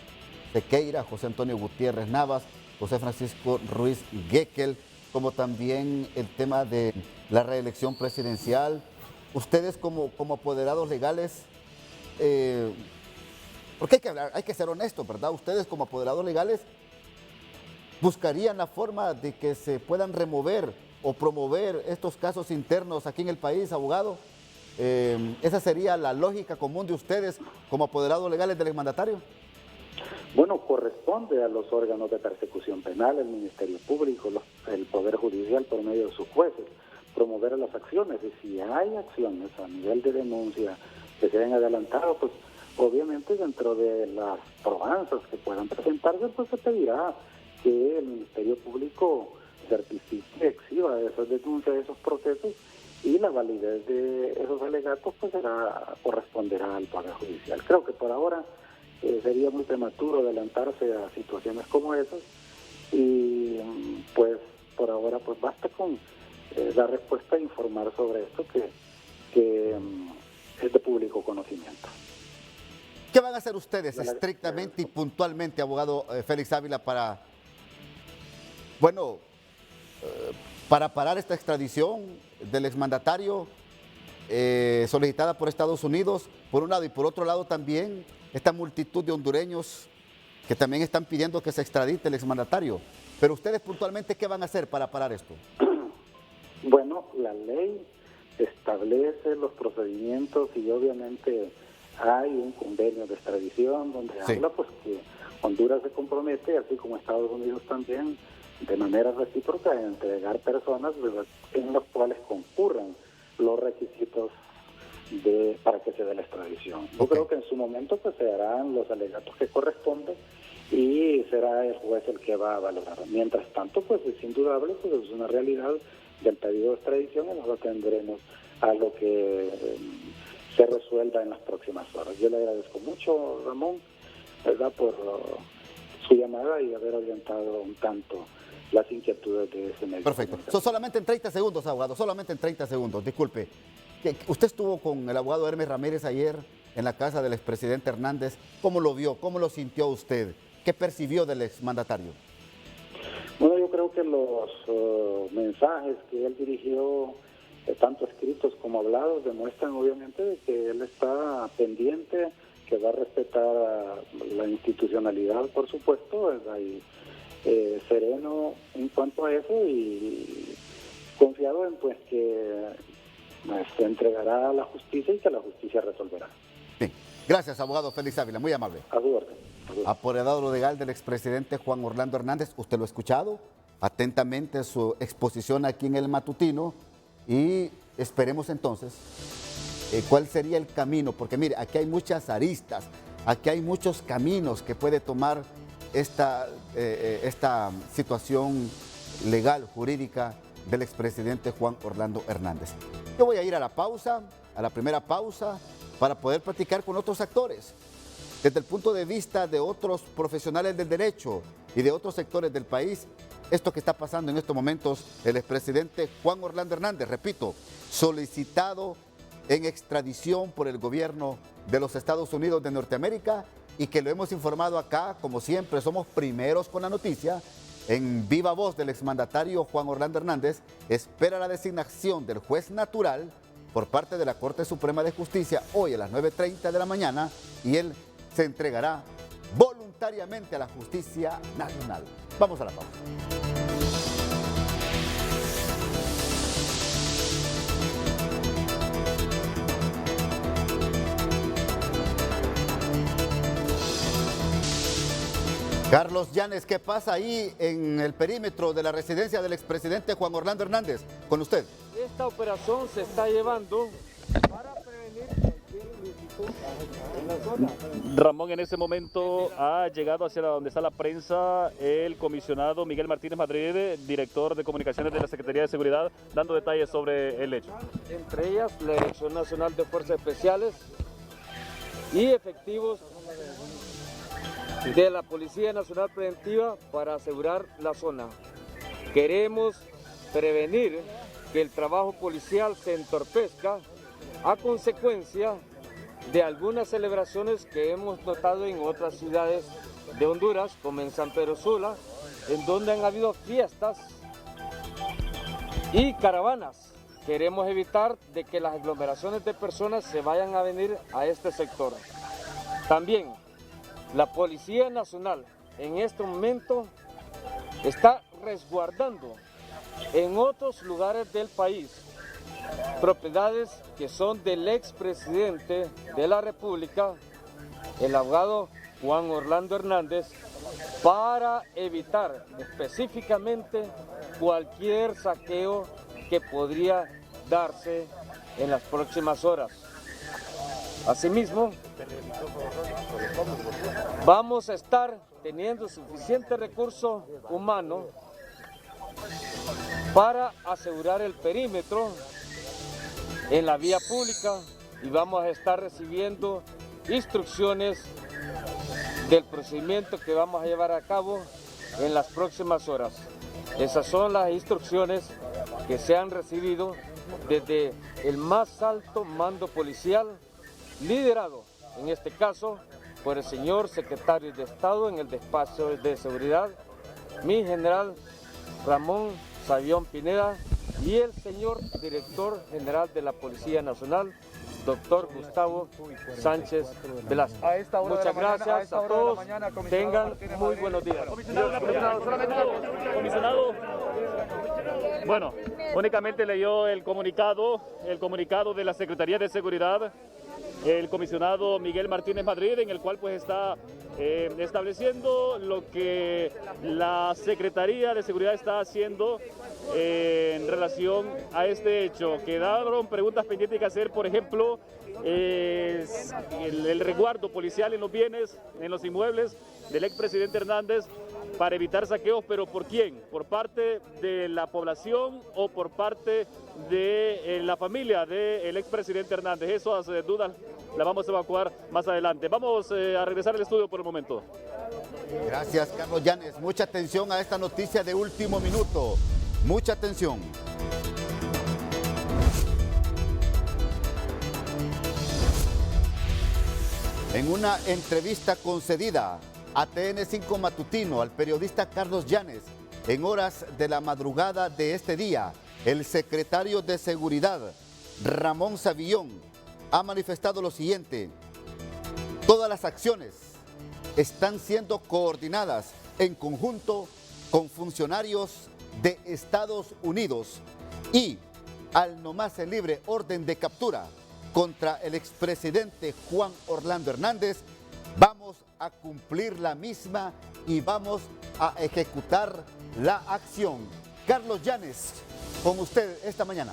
Sequeira, José Antonio Gutiérrez Navas, José Francisco Ruiz Gekel, como también el tema de la reelección presidencial. Ustedes como apoderados legales, porque hay que ser honestos, ¿verdad? Ustedes como apoderados legales buscarían la forma de que se puedan remover o promover estos casos internos aquí en el país, abogado. ¿Esa sería la lógica común de ustedes como apoderados legales del exmandatario? Bueno, corresponde a los órganos de persecución penal, el Ministerio Público, el Poder Judicial por medio de sus jueces, promover las acciones, y si hay acciones a nivel de denuncia que se hayan adelantado, pues obviamente dentro de las probanzas que puedan presentarse, pues se pedirá que el Ministerio Público certifique, exhiba esas denuncias, esos procesos, y la validez de esos alegatos pues corresponderá al Poder Judicial. Creo que por ahora sería muy prematuro adelantarse a situaciones como esas, y pues por ahora pues basta con dar respuesta e informar sobre esto que es de público conocimiento. ¿Qué van a hacer ustedes estrictamente y puntualmente, abogado Félix Ávila, para parar esta extradición del exmandatario solicitada por Estados Unidos, por un lado, y por otro lado también esta multitud de hondureños que también están pidiendo que se extradite el exmandatario? Pero ustedes puntualmente, ¿qué van a hacer para parar esto? Bueno, la ley establece los procedimientos y obviamente hay un convenio de extradición donde habla pues que Honduras se compromete, así como Estados Unidos también, de manera recíproca, a entregar personas, ¿verdad?, en los cuales concurran los requisitos para que se dé la extradición. Yo creo que en su momento pues se harán los alegatos que corresponden y será el juez el que va a valorar. Mientras tanto, pues es indudable, pues es una realidad del pedido de extradición y nos atendremos a lo que se resuelva en las próximas horas. Yo le agradezco mucho, Ramón, ¿verdad?, por su llamada y haber orientado un tanto las inquietudes de ese medio. Perfecto. Solamente en 30 segundos, abogado, solamente en 30 segundos, disculpe. Usted estuvo con el abogado Hermes Ramírez ayer en la casa del expresidente Hernández. ¿Cómo lo vio? ¿Cómo lo sintió usted? ¿Qué percibió del exmandatario? Bueno, yo creo que los mensajes que él dirigió, tanto escritos como hablados, demuestran obviamente que él está pendiente, que va a respetar la institucionalidad, por supuesto, ¿verdad? Y sereno en cuanto a eso y confiado en pues que se entregará a la justicia y que la justicia resolverá. Bien. Gracias, abogado Félix Ávila, muy amable. A su orden. Apoderado legal del expresidente Juan Orlando Hernández, usted lo ha escuchado, atentamente su exposición aquí en el matutino y esperemos entonces cuál sería el camino, porque mire, aquí hay muchas aristas, aquí hay muchos caminos que puede tomar esta situación legal, jurídica del expresidente Juan Orlando Hernández. Yo voy a ir a la pausa, a la primera pausa, para poder platicar con otros actores, desde el punto de vista de otros profesionales del derecho y de otros sectores del país, esto que está pasando en estos momentos, el expresidente Juan Orlando Hernández, repito, solicitado en extradición por el gobierno de los Estados Unidos de Norteamérica y que lo hemos informado acá, como siempre, somos primeros con la noticia, en viva voz del exmandatario Juan Orlando Hernández, espera la designación del juez natural por parte de la Corte Suprema de Justicia hoy a las 9:30 de la mañana y él se entregará voluntariamente a la justicia nacional. Vamos a la pausa. Carlos Llanes, ¿qué pasa ahí en el perímetro de la residencia del expresidente Juan Orlando Hernández? Con usted. Esta operación se está llevando para prevenir cualquier ilícito en la zona. Ramón, en ese momento ha llegado hacia donde está la prensa el comisionado Miguel Martínez Madrid, director de comunicaciones de la Secretaría de Seguridad, dando detalles sobre el hecho. Entre ellas, la Dirección Nacional de Fuerzas Especiales y efectivos de la Policía Nacional Preventiva para asegurar la zona. Queremos prevenir que el trabajo policial se entorpezca a consecuencia de algunas celebraciones que hemos notado en otras ciudades de Honduras, como en San Pedro Sula, en donde han habido fiestas y caravanas. Queremos evitar de que las aglomeraciones de personas se vayan a venir a este sector. También la Policía Nacional en este momento está resguardando en otros lugares del país propiedades que son del expresidente de la República, el abogado Juan Orlando Hernández, para evitar específicamente cualquier saqueo que podría darse en las próximas horas. Asimismo, vamos a estar teniendo suficiente recurso humano para asegurar el perímetro en la vía pública y vamos a estar recibiendo instrucciones del procedimiento que vamos a llevar a cabo en las próximas horas. Esas son las instrucciones que se han recibido desde el más alto mando policial, liderado en este caso por el señor secretario de Estado en el despacho de seguridad, mi general Ramón Savión Pineda, y el señor director general de la Policía Nacional, doctor Gustavo Sánchez Velasco. Muchas gracias a todos, tengan muy buenos días. Comisionado, bueno, únicamente leyó el comunicado de la Secretaría de Seguridad, el comisionado Miguel Martínez Madrid, en el cual pues está estableciendo lo que la Secretaría de Seguridad está haciendo en relación a este hecho. Quedaron preguntas pendientes que hacer, por ejemplo, el resguardo policial en los bienes, en los inmuebles del expresidente Hernández para evitar saqueos, pero ¿por quién? ¿Por parte de la población o por parte de la familia del expresidente Hernández? Esas dudas las vamos a evacuar más adelante. Vamos a regresar al estudio por el momento. Gracias, Carlos Llanes. Mucha atención a esta noticia de último minuto. Mucha atención. En una entrevista concedida a TN5 Matutino al periodista Carlos Llanes, en horas de la madrugada de este día, el secretario de Seguridad, Ramón Savión, ha manifestado lo siguiente: todas las acciones están siendo coordinadas en conjunto con funcionarios de Estados Unidos y al no más el libre orden de captura contra el expresidente Juan Orlando Hernández, vamos a cumplir la misma y vamos a ejecutar la acción. Carlos Llanes, con usted esta mañana.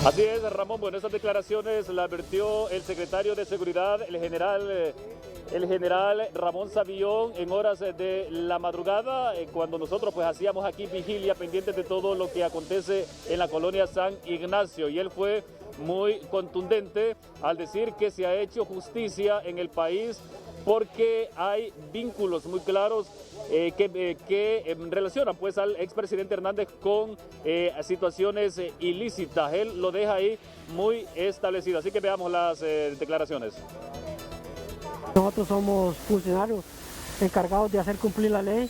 Así es, Ramón. Bueno, esas declaraciones la advirtió el secretario de Seguridad, el general Ramón Savillón, en horas de la madrugada, cuando nosotros pues hacíamos aquí vigilia pendientes de todo lo que acontece en la colonia San Ignacio. Y él fue muy contundente al decir que se ha hecho justicia en el país porque hay vínculos muy claros que relacionan pues al expresidente Hernández con situaciones ilícitas. Él lo deja ahí muy establecido. Así que veamos las declaraciones. Nosotros somos funcionarios encargados de hacer cumplir la ley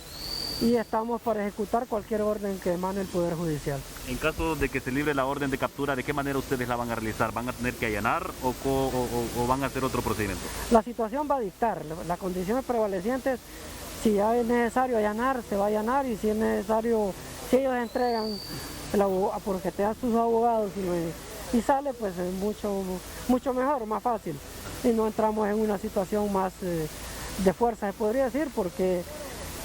y estamos para ejecutar cualquier orden que emane el Poder Judicial. En caso de que se libre la orden de captura, ¿de qué manera ustedes la van a realizar? ¿Van a tener que allanar o van a hacer otro procedimiento? La situación va a dictar, las condiciones prevalecientes, si ya es necesario allanar, se va a allanar, y si es necesario, si ellos entregan, porque te dan sus abogados y sale, pues es mucho mejor, más fácil. Y no entramos en una situación más de fuerza, se podría decir, porque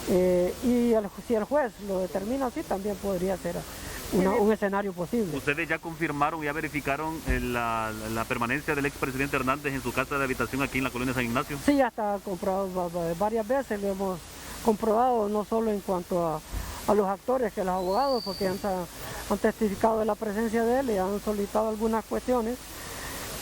si el juez lo determina así, también podría ser un escenario posible. ¿Ustedes ya confirmaron, ya verificaron la permanencia del expresidente Hernández en su casa de habitación aquí en la colonia San Ignacio? Sí, ya está comprobado varias veces, lo hemos comprobado, no solo en cuanto a los actores, que los abogados, porque han testificado de la presencia de él y han solicitado algunas cuestiones.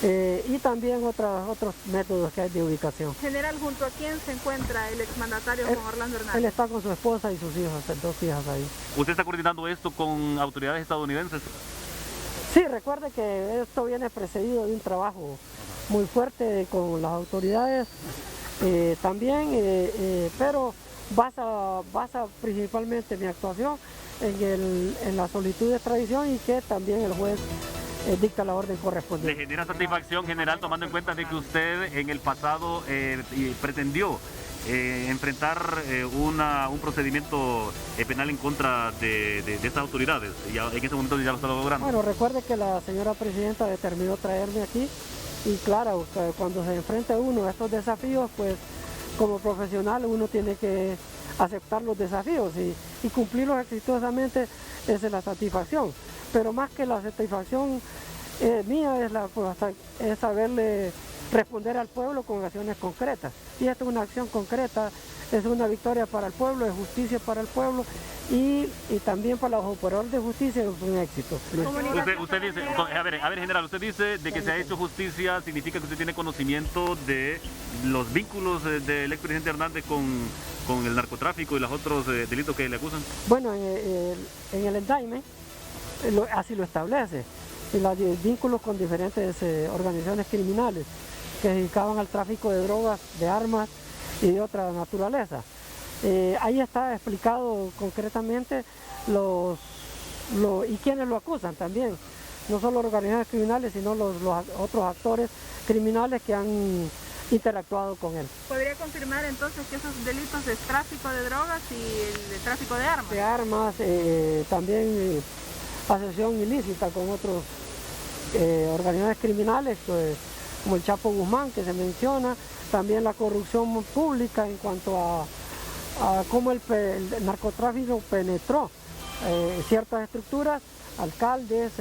Y también otros métodos que hay de ubicación. General, ¿junto a quién se encuentra el exmandatario Juan Orlando Hernández? Él está con su esposa y sus hijos, 2 hijas ahí. ¿Usted está coordinando esto con autoridades estadounidenses? Sí, recuerde que esto viene precedido de un trabajo muy fuerte con las autoridades también, pero basa principalmente mi actuación en la solicitud de extradición y que también el juez dicta la orden correspondiente. ¿Le genera satisfacción, general, tomando en cuenta de que usted en el pasado pretendió enfrentar un procedimiento penal en contra de estas autoridades? Y en este momento ya lo está logrando. Bueno, recuerde que la señora presidenta determinó traerme aquí y claro, cuando se enfrenta uno a estos desafíos, pues como profesional uno tiene que aceptar los desafíos y cumplirlos exitosamente. Esa es la satisfacción. Pero más que la satisfacción mía es saberle responder al pueblo con acciones concretas. Y esta es una acción concreta, es una victoria para el pueblo, es justicia para el pueblo y también para los operadores de justicia es un éxito. Usted dice, a ver, general, usted dice de que se ha hecho justicia, significa que usted tiene conocimiento de los vínculos del expresidente Hernández con el narcotráfico y los otros delitos que le acusan. Bueno, en el indictment así lo establece, los vínculos con diferentes organizaciones criminales que se dedicaban al tráfico de drogas, de armas y de otra naturaleza. Ahí está explicado concretamente y quienes lo acusan también, no solo organizaciones criminales, sino los otros actores criminales que han interactuado con él. ¿Podría confirmar entonces que esos delitos de tráfico de drogas y el tráfico de armas? De armas, también asociación ilícita con otros organizaciones criminales, pues, como el Chapo Guzmán que se menciona, también la corrupción pública en cuanto a cómo el narcotráfico penetró ciertas estructuras, alcaldes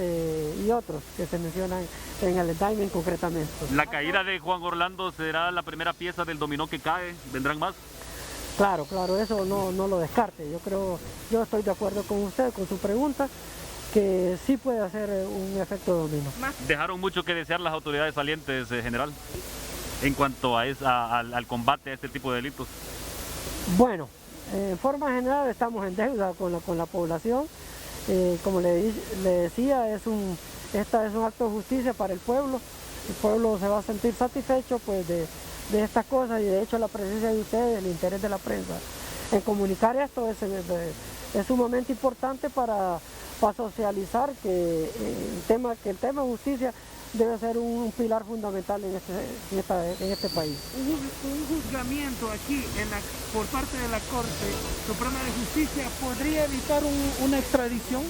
y otros que se mencionan en el indictment concretamente. ¿La caída de Juan Orlando será la primera pieza del dominó que cae? ¿Vendrán más? Claro, eso no lo descarte. Yo estoy de acuerdo con usted, con su pregunta, que sí puede hacer un efecto dominó. ¿Dejaron mucho que desear las autoridades salientes, general, en cuanto al combate a este tipo de delitos? Bueno, en forma general estamos en deuda con la población. Como le decía, esta es un acto de justicia para el pueblo. El pueblo se va a sentir satisfecho pues, de estas cosas y de hecho la presencia de ustedes, el interés de la prensa en comunicar esto es sumamente importante para socializar que el tema de justicia debe ser un pilar fundamental en este país. Un juzgamiento aquí por parte de la Corte Suprema de Justicia podría evitar una extradición.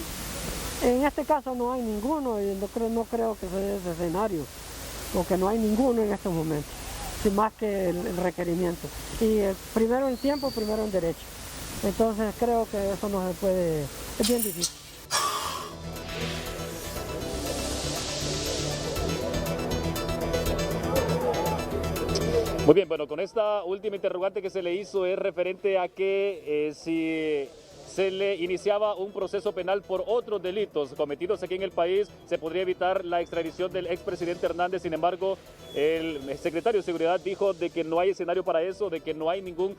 En este caso no hay ninguno y no creo que sea ese escenario, porque no hay ninguno en estos momentos. sin más que el requerimiento. Y primero en tiempo, primero en derecho. Entonces creo que eso no se puede, es bien difícil. Muy bien, bueno, con esta última interrogante que se le hizo es referente a que si se le iniciaba un proceso penal por otros delitos cometidos aquí en el país, se podría evitar la extradición del expresidente Hernández. Sin embargo, el secretario de Seguridad dijo de que no hay escenario para eso, de que no hay ningún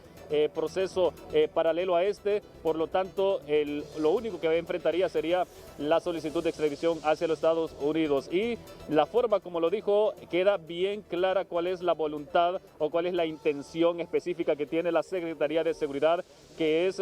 proceso paralelo a este. Por lo tanto, lo único que enfrentaría sería la solicitud de extradición hacia los Estados Unidos. Y la forma, como lo dijo, queda bien clara cuál es la voluntad o cuál es la intención específica que tiene la Secretaría de Seguridad, que es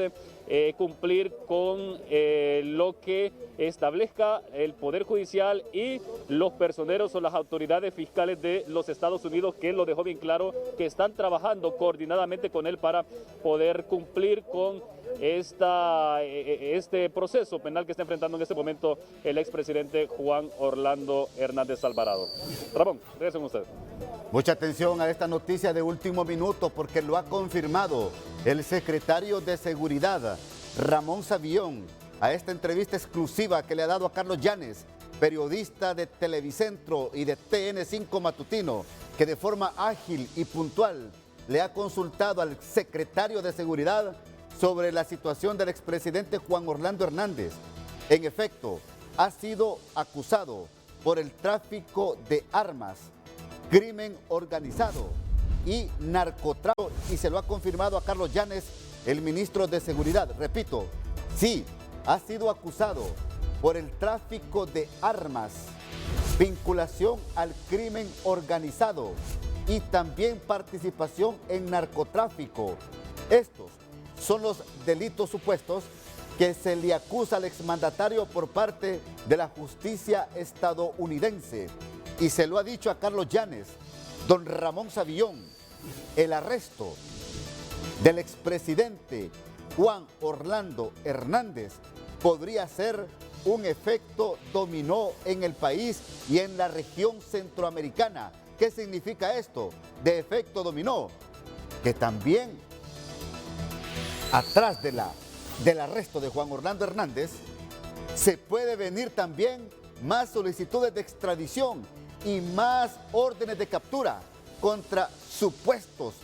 cumplir con lo que establezca el Poder Judicial y los personeros o las autoridades fiscales de los Estados Unidos, que lo dejó bien claro, que están trabajando coordinadamente con él para poder cumplir con este proceso penal que está enfrentando en este momento el expresidente Juan Orlando Hernández Alvarado. Ramón, regreso con usted. Mucha atención a esta noticia de último minuto, porque lo ha confirmado el secretario de Seguridad, Ramón Savión, a esta entrevista exclusiva que le ha dado a Carlos Llanes, periodista de Televicentro y de TN5 Matutino, que de forma ágil y puntual le ha consultado al secretario de Seguridad sobre la situación del expresidente Juan Orlando Hernández. En efecto, ha sido acusado por el tráfico de armas, crimen organizado y narcotráfico, y se lo ha confirmado a Carlos Llanes, el ministro de Seguridad. Repito, sí, ha sido acusado por el tráfico de armas, vinculación al crimen organizado y también participación en narcotráfico. Estos son los delitos supuestos que se le acusa al exmandatario por parte de la justicia estadounidense. Y se lo ha dicho a Carlos Llanes, don Ramón Savión, el arresto del expresidente Juan Orlando Hernández podría ser un efecto dominó en el país y en la región centroamericana. ¿Qué significa esto de efecto dominó? Que también atrás del arresto de Juan Orlando Hernández se puede venir también más solicitudes de extradición y más órdenes de captura contra supuestos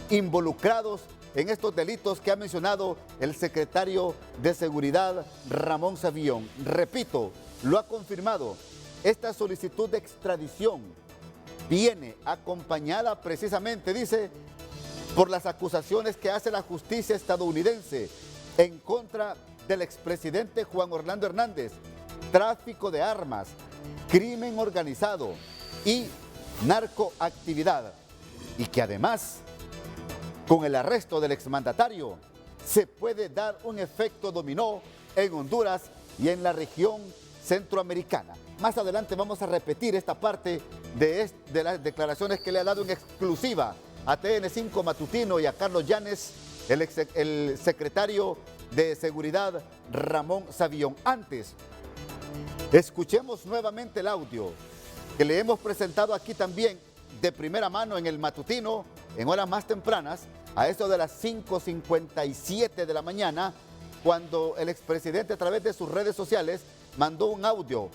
involucrados en estos delitos que ha mencionado el secretario de Seguridad, Ramón Savión. Repito, lo ha confirmado. Esta solicitud de extradición viene acompañada precisamente, dice, por las acusaciones que hace la justicia estadounidense en contra del expresidente Juan Orlando Hernández, tráfico de armas, crimen organizado y narcoactividad, y que además, con el arresto del exmandatario, se puede dar un efecto dominó en Honduras y en la región centroamericana. Más adelante vamos a repetir esta parte de las declaraciones que le ha dado en exclusiva a TN5 Matutino y a Carlos Llanes, el secretario de Seguridad, Ramón Savión. Antes, escuchemos nuevamente el audio que le hemos presentado aquí también de primera mano en el matutino, en horas más tempranas, a eso de las 5:57 de la mañana, cuando el expresidente a través de sus redes sociales mandó un audio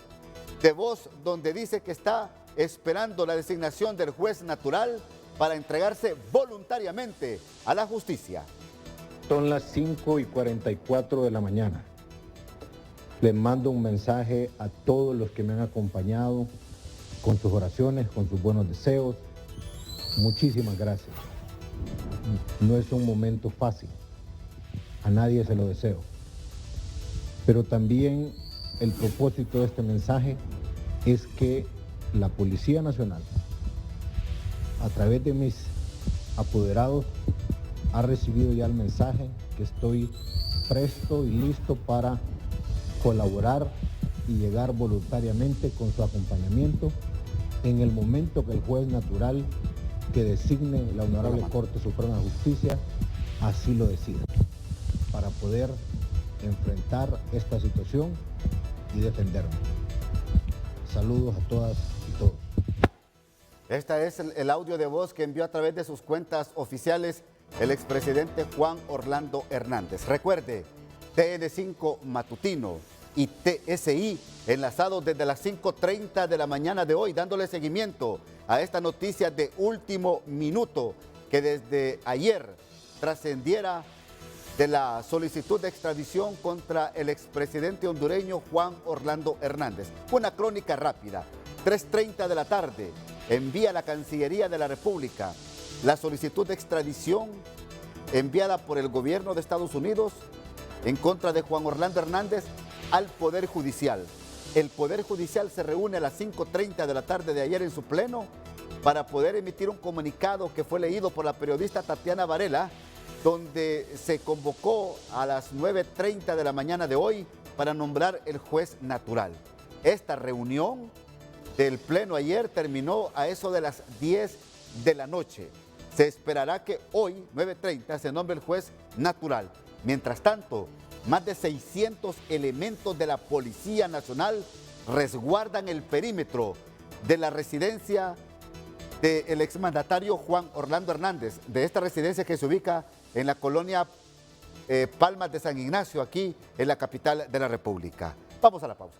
de voz donde dice que está esperando la designación del juez natural para entregarse voluntariamente a la justicia. Son las 5:44 de la mañana. Les mando un mensaje a todos los que me han acompañado con sus oraciones, con sus buenos deseos. Muchísimas gracias. No es un momento fácil. A nadie se lo deseo. Pero también el propósito de este mensaje es que la Policía Nacional, a través de mis apoderados, ha recibido ya el mensaje que estoy presto y listo para colaborar y llegar voluntariamente con su acompañamiento en el momento que el juez natural que designe la Honorable Corte Suprema de Justicia así lo decida, para poder enfrentar esta situación y defenderme. Saludos a todas y todos. Este es el audio de voz que envió a través de sus cuentas oficiales el expresidente Juan Orlando Hernández. Recuerde, TN5 Matutino y TSI enlazados desde las 5:30 de la mañana de hoy, dándole seguimiento a esta noticia de último minuto que desde ayer trascendiera de la solicitud de extradición contra el expresidente hondureño Juan Orlando Hernández. Una crónica rápida. 3:30 de la tarde envía la Cancillería de la República la solicitud de extradición enviada por el gobierno de Estados Unidos en contra de Juan Orlando Hernández al Poder Judicial. El Poder Judicial se reúne a las 5:30 de la tarde de ayer en su pleno para poder emitir un comunicado que fue leído por la periodista Tatiana Varela, donde se convocó a las 9:30 de la mañana de hoy para nombrar el juez natural. Esta reunión del pleno ayer terminó a eso de las 10 de la noche. Se esperará que hoy, 9:30, se nombre el juez natural. Mientras tanto, más de 600 elementos de la Policía Nacional resguardan el perímetro de la residencia del exmandatario Juan Orlando Hernández, de esta residencia que se ubica en la colonia Palmas de San Ignacio, aquí en la capital de la República. Vamos a la pausa.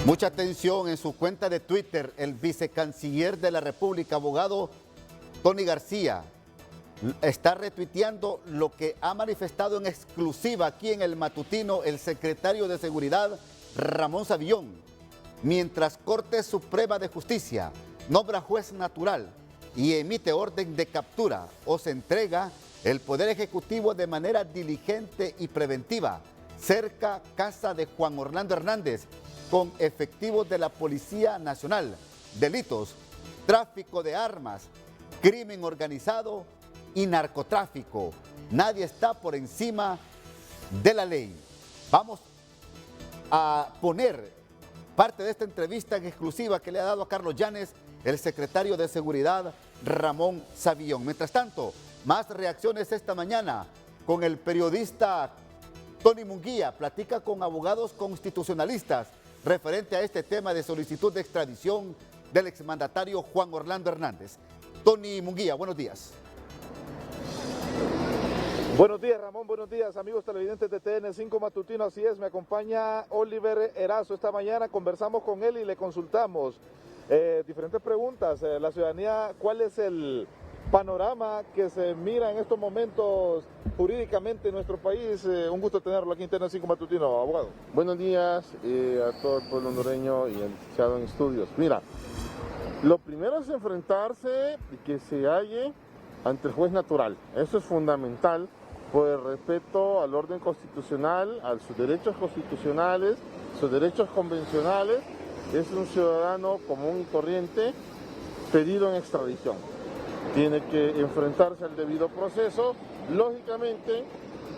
Mucha atención, en su cuenta de Twitter, el vicecanciller de la República, abogado Tony García, está retuiteando lo que ha manifestado en exclusiva aquí en el matutino el secretario de Seguridad, Ramón Savillón. Mientras Corte Suprema de Justicia nombra juez natural y emite orden de captura o se entrega, el Poder Ejecutivo de manera diligente y preventiva cerca casa de Juan Orlando Hernández con efectivos de la Policía Nacional, delitos, tráfico de armas, crimen organizado y narcotráfico. Nadie está por encima de la ley. Vamos a poner parte de esta entrevista en exclusiva que le ha dado a Carlos Llanes, el secretario de Seguridad, Ramón Savillón. Mientras tanto, más reacciones esta mañana con el periodista Tony Munguía. Platica con abogados constitucionalistas referente a este tema de solicitud de extradición del exmandatario Juan Orlando Hernández. Tony Munguía, buenos días. Buenos días, Ramón, buenos días, amigos televidentes de TN5 Matutino. Así es, me acompaña Oliver Erazo. Esta mañana conversamos con él y le consultamos diferentes preguntas. La ciudadanía, ¿cuál es el panorama que se mira en estos momentos jurídicamente en nuestro país? Un gusto tenerlo aquí en TN5 Matutino, abogado. Buenos días a todo el pueblo hondureño y al licenciado en estudios. Mira, lo primero es enfrentarse y que se halle ante el juez natural. Eso es fundamental por el respeto al orden constitucional, a sus derechos constitucionales, sus derechos convencionales. Es un ciudadano común y corriente pedido en extradición. Tiene que enfrentarse al debido proceso. Lógicamente,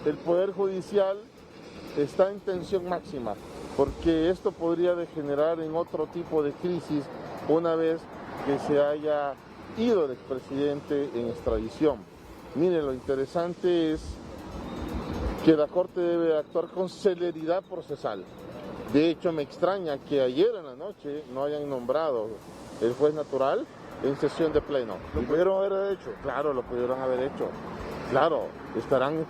el Poder Judicial está en tensión máxima, porque esto podría degenerar en otro tipo de crisis una vez que se haya ido el expresidente en extradición. Mire, lo interesante es que la Corte debe actuar con celeridad procesal. De hecho, me extraña que ayer en la noche no hayan nombrado el juez natural en sesión de pleno. ¿Lo pudieron haber hecho? Claro, lo pudieron haber hecho. Claro, estarán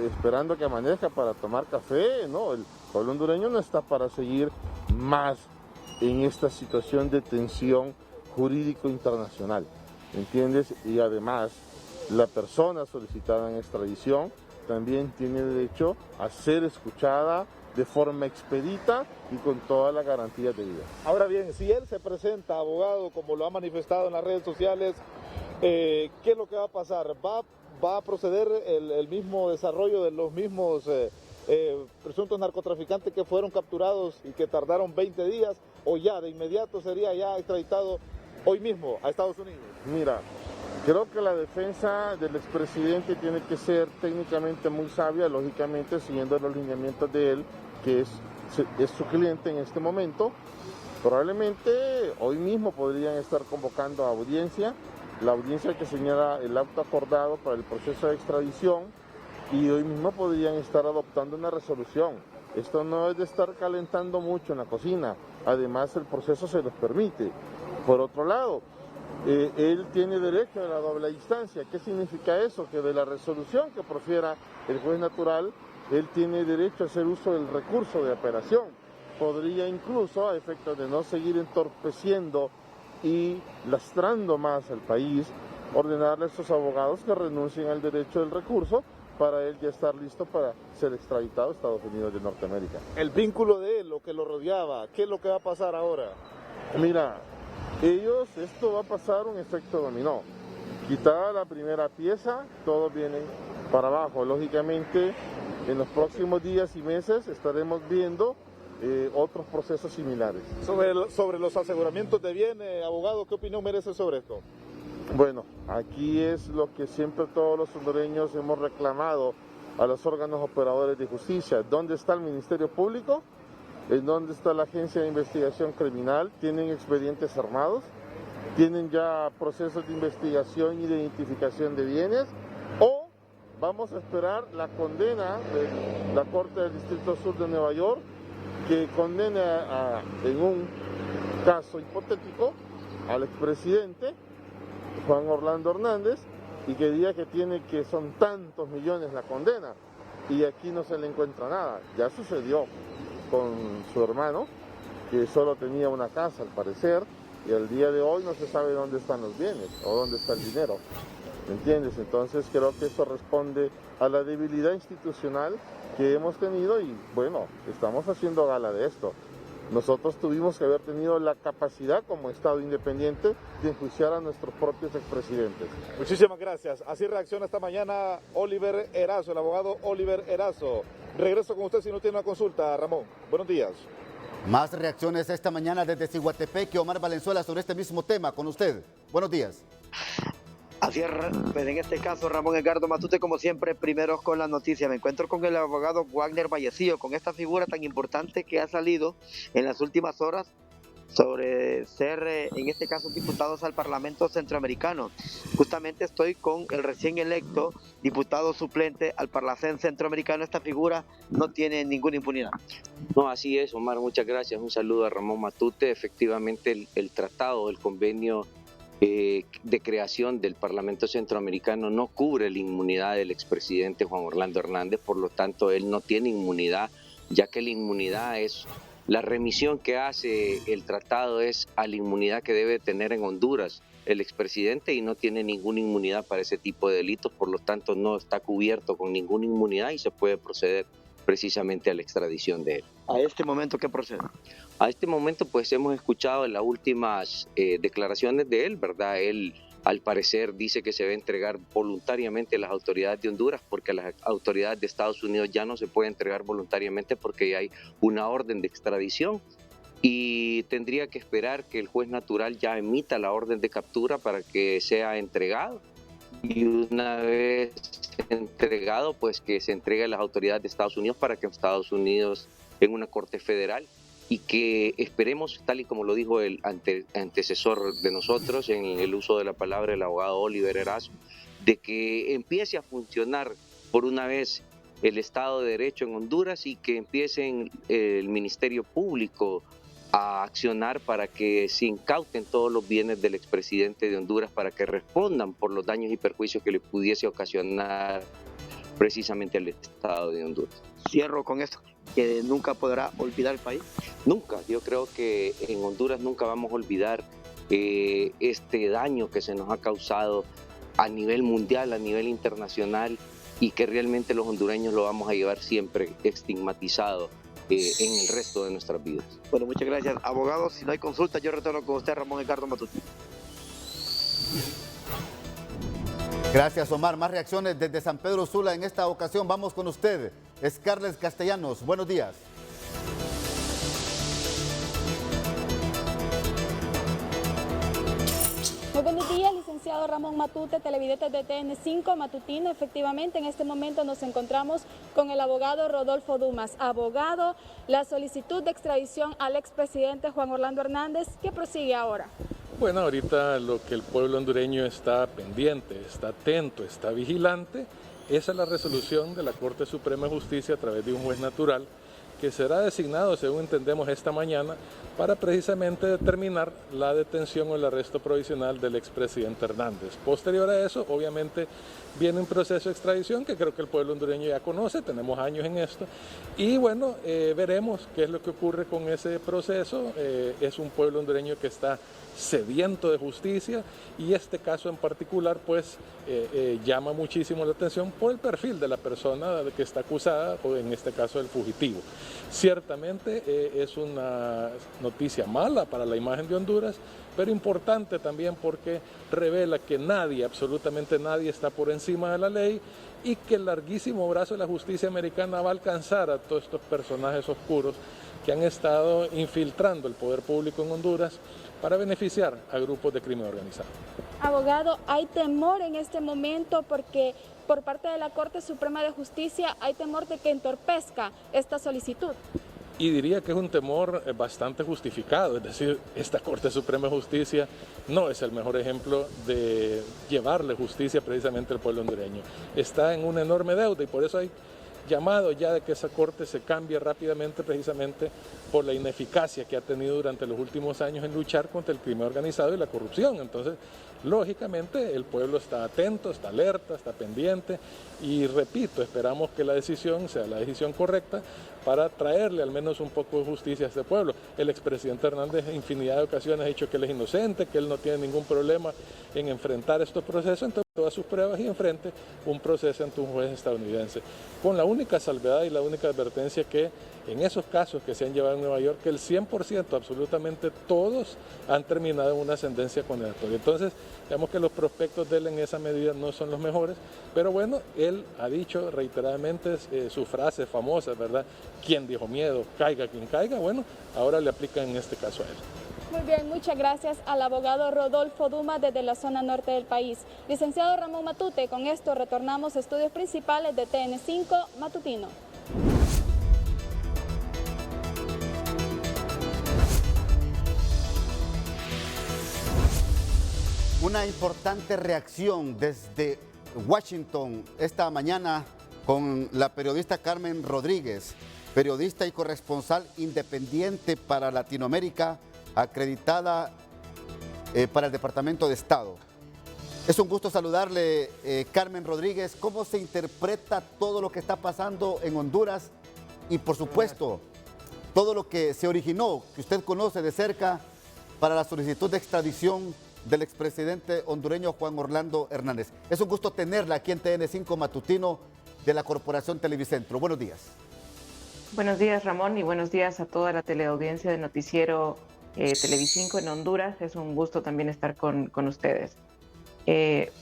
esperando que amanezca para tomar café. No, el pueblo hondureño no está para seguir más en esta situación de tensión jurídico internacional, ¿entiendes? Y además, la persona solicitada en extradición también tiene derecho a ser escuchada de forma expedita y con todas las garantías debidas. Ahora bien, si él se presenta, abogado, como lo ha manifestado en las redes sociales, ¿qué es lo que va a pasar? ¿Va a proceder el mismo desarrollo de los mismos presuntos narcotraficantes que fueron capturados y que tardaron 20 días, o ya de inmediato sería ya extraditado hoy mismo a Estados Unidos? Mira, creo que la defensa del expresidente tiene que ser técnicamente muy sabia, lógicamente siguiendo los lineamientos de él, que es su cliente en este momento. Probablemente hoy mismo podrían estar convocando a audiencia la audiencia que señala el auto acordado para el proceso de extradición y hoy mismo podrían estar adoptando una resolución. Esto no es de estar calentando mucho en la cocina, además el proceso se los permite. Por otro lado, él tiene derecho a la doble instancia. ¿Qué significa eso? Que de la resolución que profiera el juez natural, él tiene derecho a hacer uso del recurso de apelación. Podría incluso, a efectos de no seguir entorpeciendo y lastrando más al país, ordenarle a estos abogados que renuncien al derecho del recurso para él ya estar listo para ser extraditado a Estados Unidos de Norteamérica. El vínculo de él, lo que lo rodeaba, ¿qué es lo que va a pasar ahora? Mira, esto va a pasar un efecto dominó. Quitada la primera pieza, todos vienen para abajo. Lógicamente, en los próximos días y meses estaremos viendo otros procesos similares. Sobre los aseguramientos de bienes, abogado, ¿qué opinión merece sobre esto? Bueno, aquí es lo que siempre todos los hondureños hemos reclamado a los órganos operadores de justicia. ¿Dónde está el Ministerio Público? ¿En dónde está la Agencia de Investigación Criminal? ¿Tienen expedientes armados? ¿Tienen ya procesos de investigación y de identificación de bienes? ¿O vamos a esperar la condena de la Corte del Distrito Sur de Nueva York, que condena en un caso hipotético al expresidente Juan Orlando Hernández y que diga que son tantos millones la condena y aquí no se le encuentra nada? Ya sucedió con su hermano, que solo tenía una casa al parecer, y al día de hoy no se sabe dónde están los bienes o dónde está el dinero. ¿Me entiendes? Entonces creo que eso responde a la debilidad institucional que hemos tenido y bueno, estamos haciendo gala de esto. Nosotros tuvimos que haber tenido la capacidad como Estado independiente de enjuiciar a nuestros propios expresidentes. Muchísimas gracias. Así reacciona esta mañana Oliver Erazo, el abogado Oliver Erazo. Regreso con usted si no tiene una consulta, Ramón. Buenos días. Más reacciones esta mañana desde Ciguatepeque. Omar Valenzuela sobre este mismo tema con usted. Buenos días. Así es, pues en este caso, Ramón Edgardo Matute, como siempre, primeros con la noticia. Me encuentro con el abogado Wagner Vallecillo, con esta figura tan importante que ha salido en las últimas horas sobre ser, en este caso, diputados al Parlamento Centroamericano. Justamente estoy con el recién electo diputado suplente al Parlamento Centroamericano. Esta figura no tiene ninguna impunidad. No, así es, Omar, muchas gracias. Un saludo a Ramón Matute. Efectivamente, el tratado, el convenio de creación del Parlamento Centroamericano no cubre la inmunidad del expresidente Juan Orlando Hernández, por lo tanto él no tiene inmunidad, ya que la inmunidad es la remisión que hace el tratado es a la inmunidad que debe tener en Honduras el expresidente y no tiene ninguna inmunidad para ese tipo de delitos, por lo tanto no está cubierto con ninguna inmunidad y se puede proceder precisamente a la extradición de él. ¿A este momento qué procede? A este momento pues hemos escuchado las últimas declaraciones de él, ¿verdad? Él al parecer dice que se va a entregar voluntariamente a las autoridades de Honduras porque a las autoridades de Estados Unidos ya no se puede entregar voluntariamente porque ya hay una orden de extradición y tendría que esperar que el juez natural ya emita la orden de captura para que sea entregado. Y una vez entregado, pues que se entregue a las autoridades de Estados Unidos para que en Estados Unidos, en una corte federal, y que esperemos, tal y como lo dijo el antecesor de nosotros en el uso de la palabra, el abogado Oliver Erazo, de que empiece a funcionar por una vez el Estado de Derecho en Honduras y que empiecen el Ministerio Público a accionar para que se incauten todos los bienes del expresidente de Honduras para que respondan por los daños y perjuicios que le pudiese ocasionar precisamente al Estado de Honduras. Cierro con esto, que nunca podrá olvidar el país. Nunca, yo creo que en Honduras nunca vamos a olvidar este daño que se nos ha causado a nivel mundial, a nivel internacional y que realmente los hondureños lo vamos a llevar siempre estigmatizado en el resto de nuestras vidas. Bueno, muchas gracias. Abogado, si no hay consulta, yo retorno con usted, Ramón Edgardo Matute. Gracias, Omar. Más reacciones desde San Pedro Sula. En esta ocasión vamos con usted, Scarlett Castellanos. Buenos días. Muy buenos días, licenciado Ramón Matute, televidentes de TN5 Matutino. Efectivamente, en este momento nos encontramos con el abogado Rodolfo Dumas. Abogado, la solicitud de extradición al expresidente Juan Orlando Hernández, ¿qué prosigue ahora? Bueno, ahorita lo que el pueblo hondureño está pendiente, está atento, está vigilante, esa es la resolución de la Corte Suprema de Justicia a través de un juez natural que será designado, según entendemos, esta mañana para precisamente determinar la detención o el arresto provisional del expresidente Hernández. Posterior a eso, obviamente, viene un proceso de extradición que creo que el pueblo hondureño ya conoce, tenemos años en esto, y bueno, veremos qué es lo que ocurre con ese proceso. Es un pueblo hondureño que está sediento de justicia y este caso en particular pues llama muchísimo la atención por el perfil de la persona que está acusada, o en este caso el fugitivo. Ciertamente es una noticia mala para la imagen de Honduras, pero importante también porque revela que nadie, absolutamente nadie, está por encima de la ley y que el larguísimo brazo de la justicia americana va a alcanzar a todos estos personajes oscuros que han estado infiltrando el poder público en Honduras para beneficiar a grupos de crimen organizado. Abogado, ¿hay temor en este momento porque por parte de la Corte Suprema de Justicia hay temor de que entorpezca esta solicitud? Y diría que es un temor bastante justificado, es decir, esta Corte Suprema de Justicia no es el mejor ejemplo de llevarle justicia precisamente al pueblo hondureño. Está en una enorme deuda y por eso hay llamado ya de que esa Corte se cambie rápidamente precisamente por la ineficacia que ha tenido durante los últimos años en luchar contra el crimen organizado y la corrupción. Entonces, lógicamente, el pueblo está atento, está alerta, está pendiente y repito, esperamos que la decisión sea la decisión correcta para traerle al menos un poco de justicia a este pueblo. El expresidente Hernández en infinidad de ocasiones ha dicho que él es inocente, que él no tiene ningún problema en enfrentar estos procesos, entonces todas sus pruebas y enfrente un proceso ante un juez estadounidense. Con la única salvedad y la única advertencia que en esos casos que se han llevado en Nueva York, que el 100%, absolutamente todos, han terminado en una sentencia condenatoria. Entonces, digamos que los prospectos de él en esa medida no son los mejores, pero bueno, él ha dicho reiteradamente su frase famosa, ¿verdad? Quien dijo miedo, caiga quien caiga, bueno, ahora le aplican en este caso a él. Muy bien, muchas gracias al abogado Rodolfo Dumas desde la zona norte del país. Licenciado Ramón Matute, con esto retornamos a estudios principales de TN5 Matutino. Una importante reacción desde Washington esta mañana con la periodista Carmen Rodríguez, periodista y corresponsal independiente para Latinoamérica, acreditada para el Departamento de Estado. Es un gusto saludarle, Carmen Rodríguez. ¿Cómo se interpreta todo lo que está pasando en Honduras y, por supuesto, todo lo que se originó, que usted conoce de cerca, para la solicitud de extradición del expresidente hondureño Juan Orlando Hernández? Es un gusto tenerla aquí en TN5 Matutino de la Corporación Televicentro. Buenos días. Buenos días, Ramón, y buenos días a toda la teleaudiencia de Noticiero Televi5 en Honduras. Es un gusto también estar con ustedes.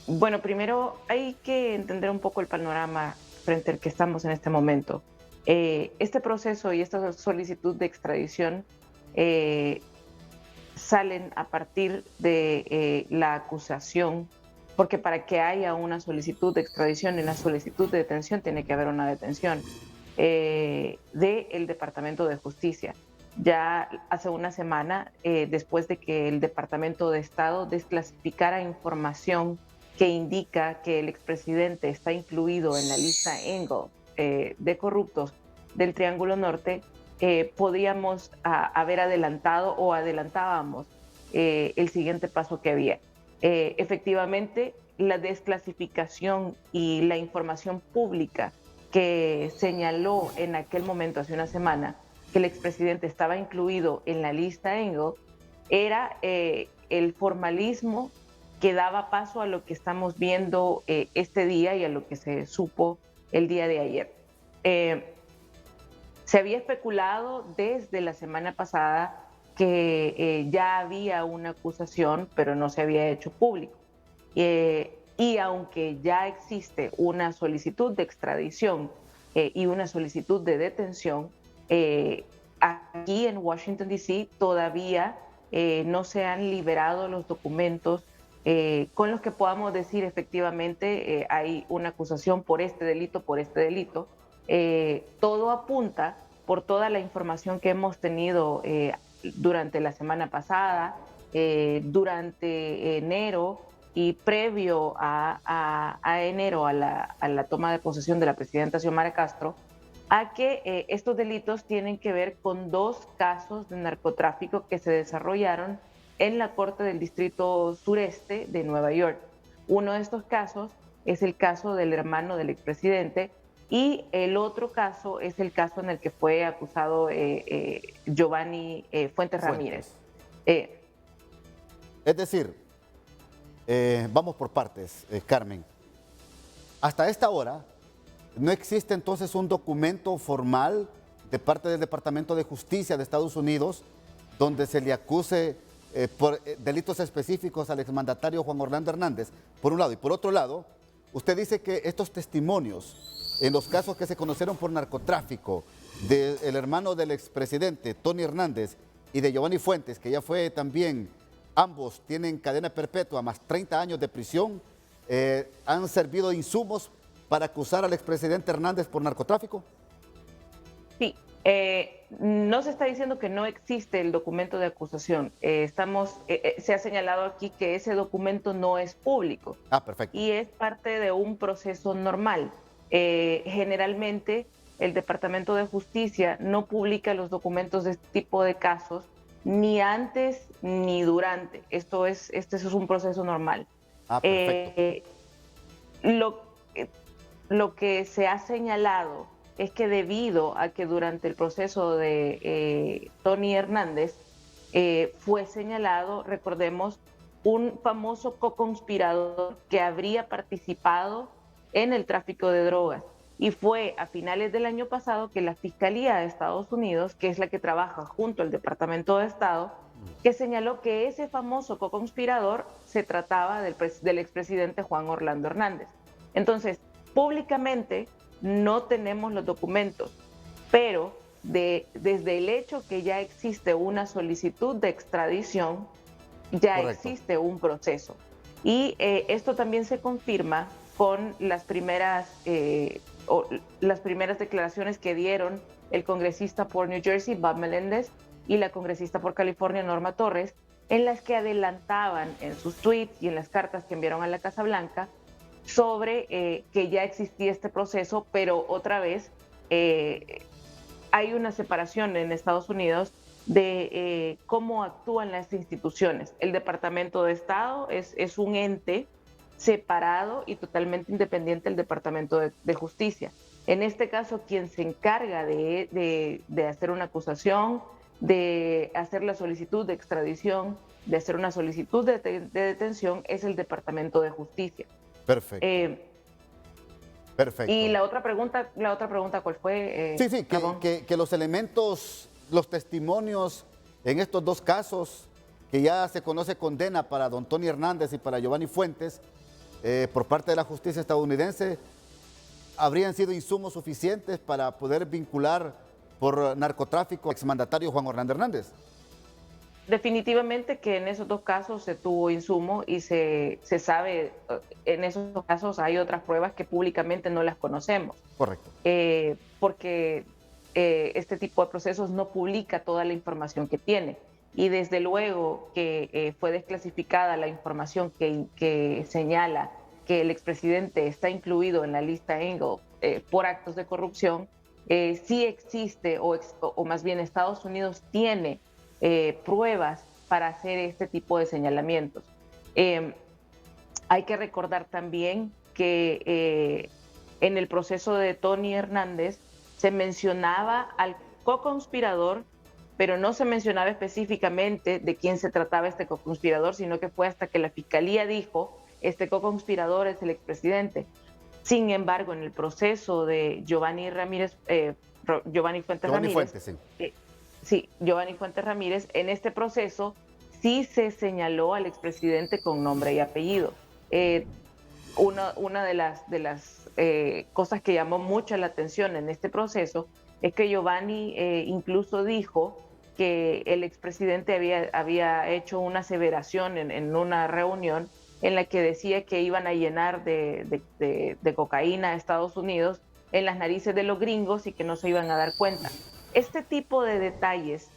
Bueno, primero hay que entender un poco el panorama frente al que estamos en este momento. Este proceso y esta solicitud de extradición salen a partir de la acusación, porque para que haya una solicitud de extradición y una solicitud de detención tiene que haber una detención del Departamento de Justicia. Ya hace una semana, después de que el Departamento de Estado desclasificara información que indica que el expresidente está incluido en la lista Engel de corruptos del Triángulo Norte, podíamos haber adelantado o adelantábamos el siguiente paso que había. Efectivamente, la desclasificación y la información pública que señaló en aquel momento, hace una semana, que el expresidente estaba incluido en la lista Engel, era el formalismo que daba paso a lo que estamos viendo este día y a lo que se supo el día de ayer. Se había especulado desde la semana pasada que ya había una acusación, pero no se había hecho público. Y aunque ya existe una solicitud de extradición y una solicitud de detención, aquí en Washington, D.C. todavía no se han liberado los documentos con los que podamos decir efectivamente hay una acusación por este delito, todo apunta, por toda la información que hemos tenido durante la semana pasada, durante enero y previo a enero, a la toma de posesión de la presidenta Xiomara Castro, a que estos delitos tienen que ver con 2 casos de narcotráfico que se desarrollaron en la Corte del Distrito Sureste de Nueva York. Uno de estos casos es el caso del hermano del expresidente y el otro caso es el caso en el que fue acusado Giovanni Fuentes Ramírez. Es decir, vamos por partes, Carmen. Hasta esta hora no existe entonces un documento formal de parte del Departamento de Justicia de Estados Unidos donde se le acuse por delitos específicos al exmandatario Juan Orlando Hernández, por un lado. Y por otro lado, usted dice que estos testimonios en los casos que se conocieron por narcotráfico del hermano del expresidente Tony Hernández y de Giovanni Fuentes, que ya fue también, ambos tienen cadena perpetua más 30 años de prisión, han servido de insumos para acusar al expresidente Hernández por narcotráfico. Sí, no se está diciendo que no existe el documento de acusación. Se ha señalado aquí que ese documento no es público. Ah, perfecto. Y es parte de un proceso normal. Generalmente el Departamento de Justicia no publica los documentos de este tipo de casos ni antes ni durante. Este es un proceso normal. Ah, perfecto. Lo que se ha señalado es que debido a que durante el proceso de Tony Hernández fue señalado, recordemos, un famoso co-conspirador que habría participado en el tráfico de drogas. Y fue a finales del año pasado que la Fiscalía de Estados Unidos, que es la que trabaja junto al Departamento de Estado, que señaló que ese famoso co-conspirador se trataba del expresidente Juan Orlando Hernández. Entonces, públicamente no tenemos los documentos, pero desde el hecho que ya existe una solicitud de extradición, ya Correcto. existe un proceso. Y esto también se confirma con las primeras declaraciones que dieron el congresista por New Jersey, Bob Meléndez, y la congresista por California, Norma Torres, en las que adelantaban en sus tweets y en las cartas que enviaron a la Casa Blanca sobre que ya existía este proceso, pero otra vez hay una separación en Estados Unidos de cómo actúan las instituciones. El Departamento de Estado es un ente separado y totalmente independiente del Departamento de Justicia. En este caso, quien se encarga de hacer una acusación, de hacer la solicitud de extradición, de hacer una solicitud de detención, es el Departamento de Justicia. Perfecto. Perfecto. Y la otra pregunta, ¿cuál fue? Sí, que los elementos, los testimonios en estos 2 casos que ya se conoce condena para don Tony Hernández y para Giovanni Fuentes por parte de la justicia estadounidense, habrían sido insumos suficientes para poder vincular por narcotráfico al exmandatario Juan Orlando Hernández. Definitivamente que en esos 2 casos se tuvo insumo y se sabe, en esos casos hay otras pruebas que públicamente no las conocemos. Correcto. Porque este tipo de procesos no publica toda la información que tiene. Y desde luego que fue desclasificada la información que señala que el expresidente está incluido en la lista Engel por actos de corrupción, sí existe, o más bien Estados Unidos tiene pruebas para hacer este tipo de señalamientos. Hay que recordar también que en el proceso de Tony Hernández se mencionaba al co-conspirador, pero no se mencionaba específicamente de quién se trataba este co-conspirador, sino que fue hasta que la Fiscalía dijo, este co-conspirador es el expresidente. Sin embargo, en el proceso de Giovanni Fuentes Ramírez, Giovanni Fuentes Ramírez, en este proceso sí se señaló al expresidente con nombre y apellido. Una de las cosas que llamó mucho la atención en este proceso es que Giovanni incluso dijo que el expresidente había hecho una aseveración en una reunión en la que decía que iban a llenar de cocaína a Estados Unidos en las narices de los gringos y que no se iban a dar cuenta. Este tipo de detalles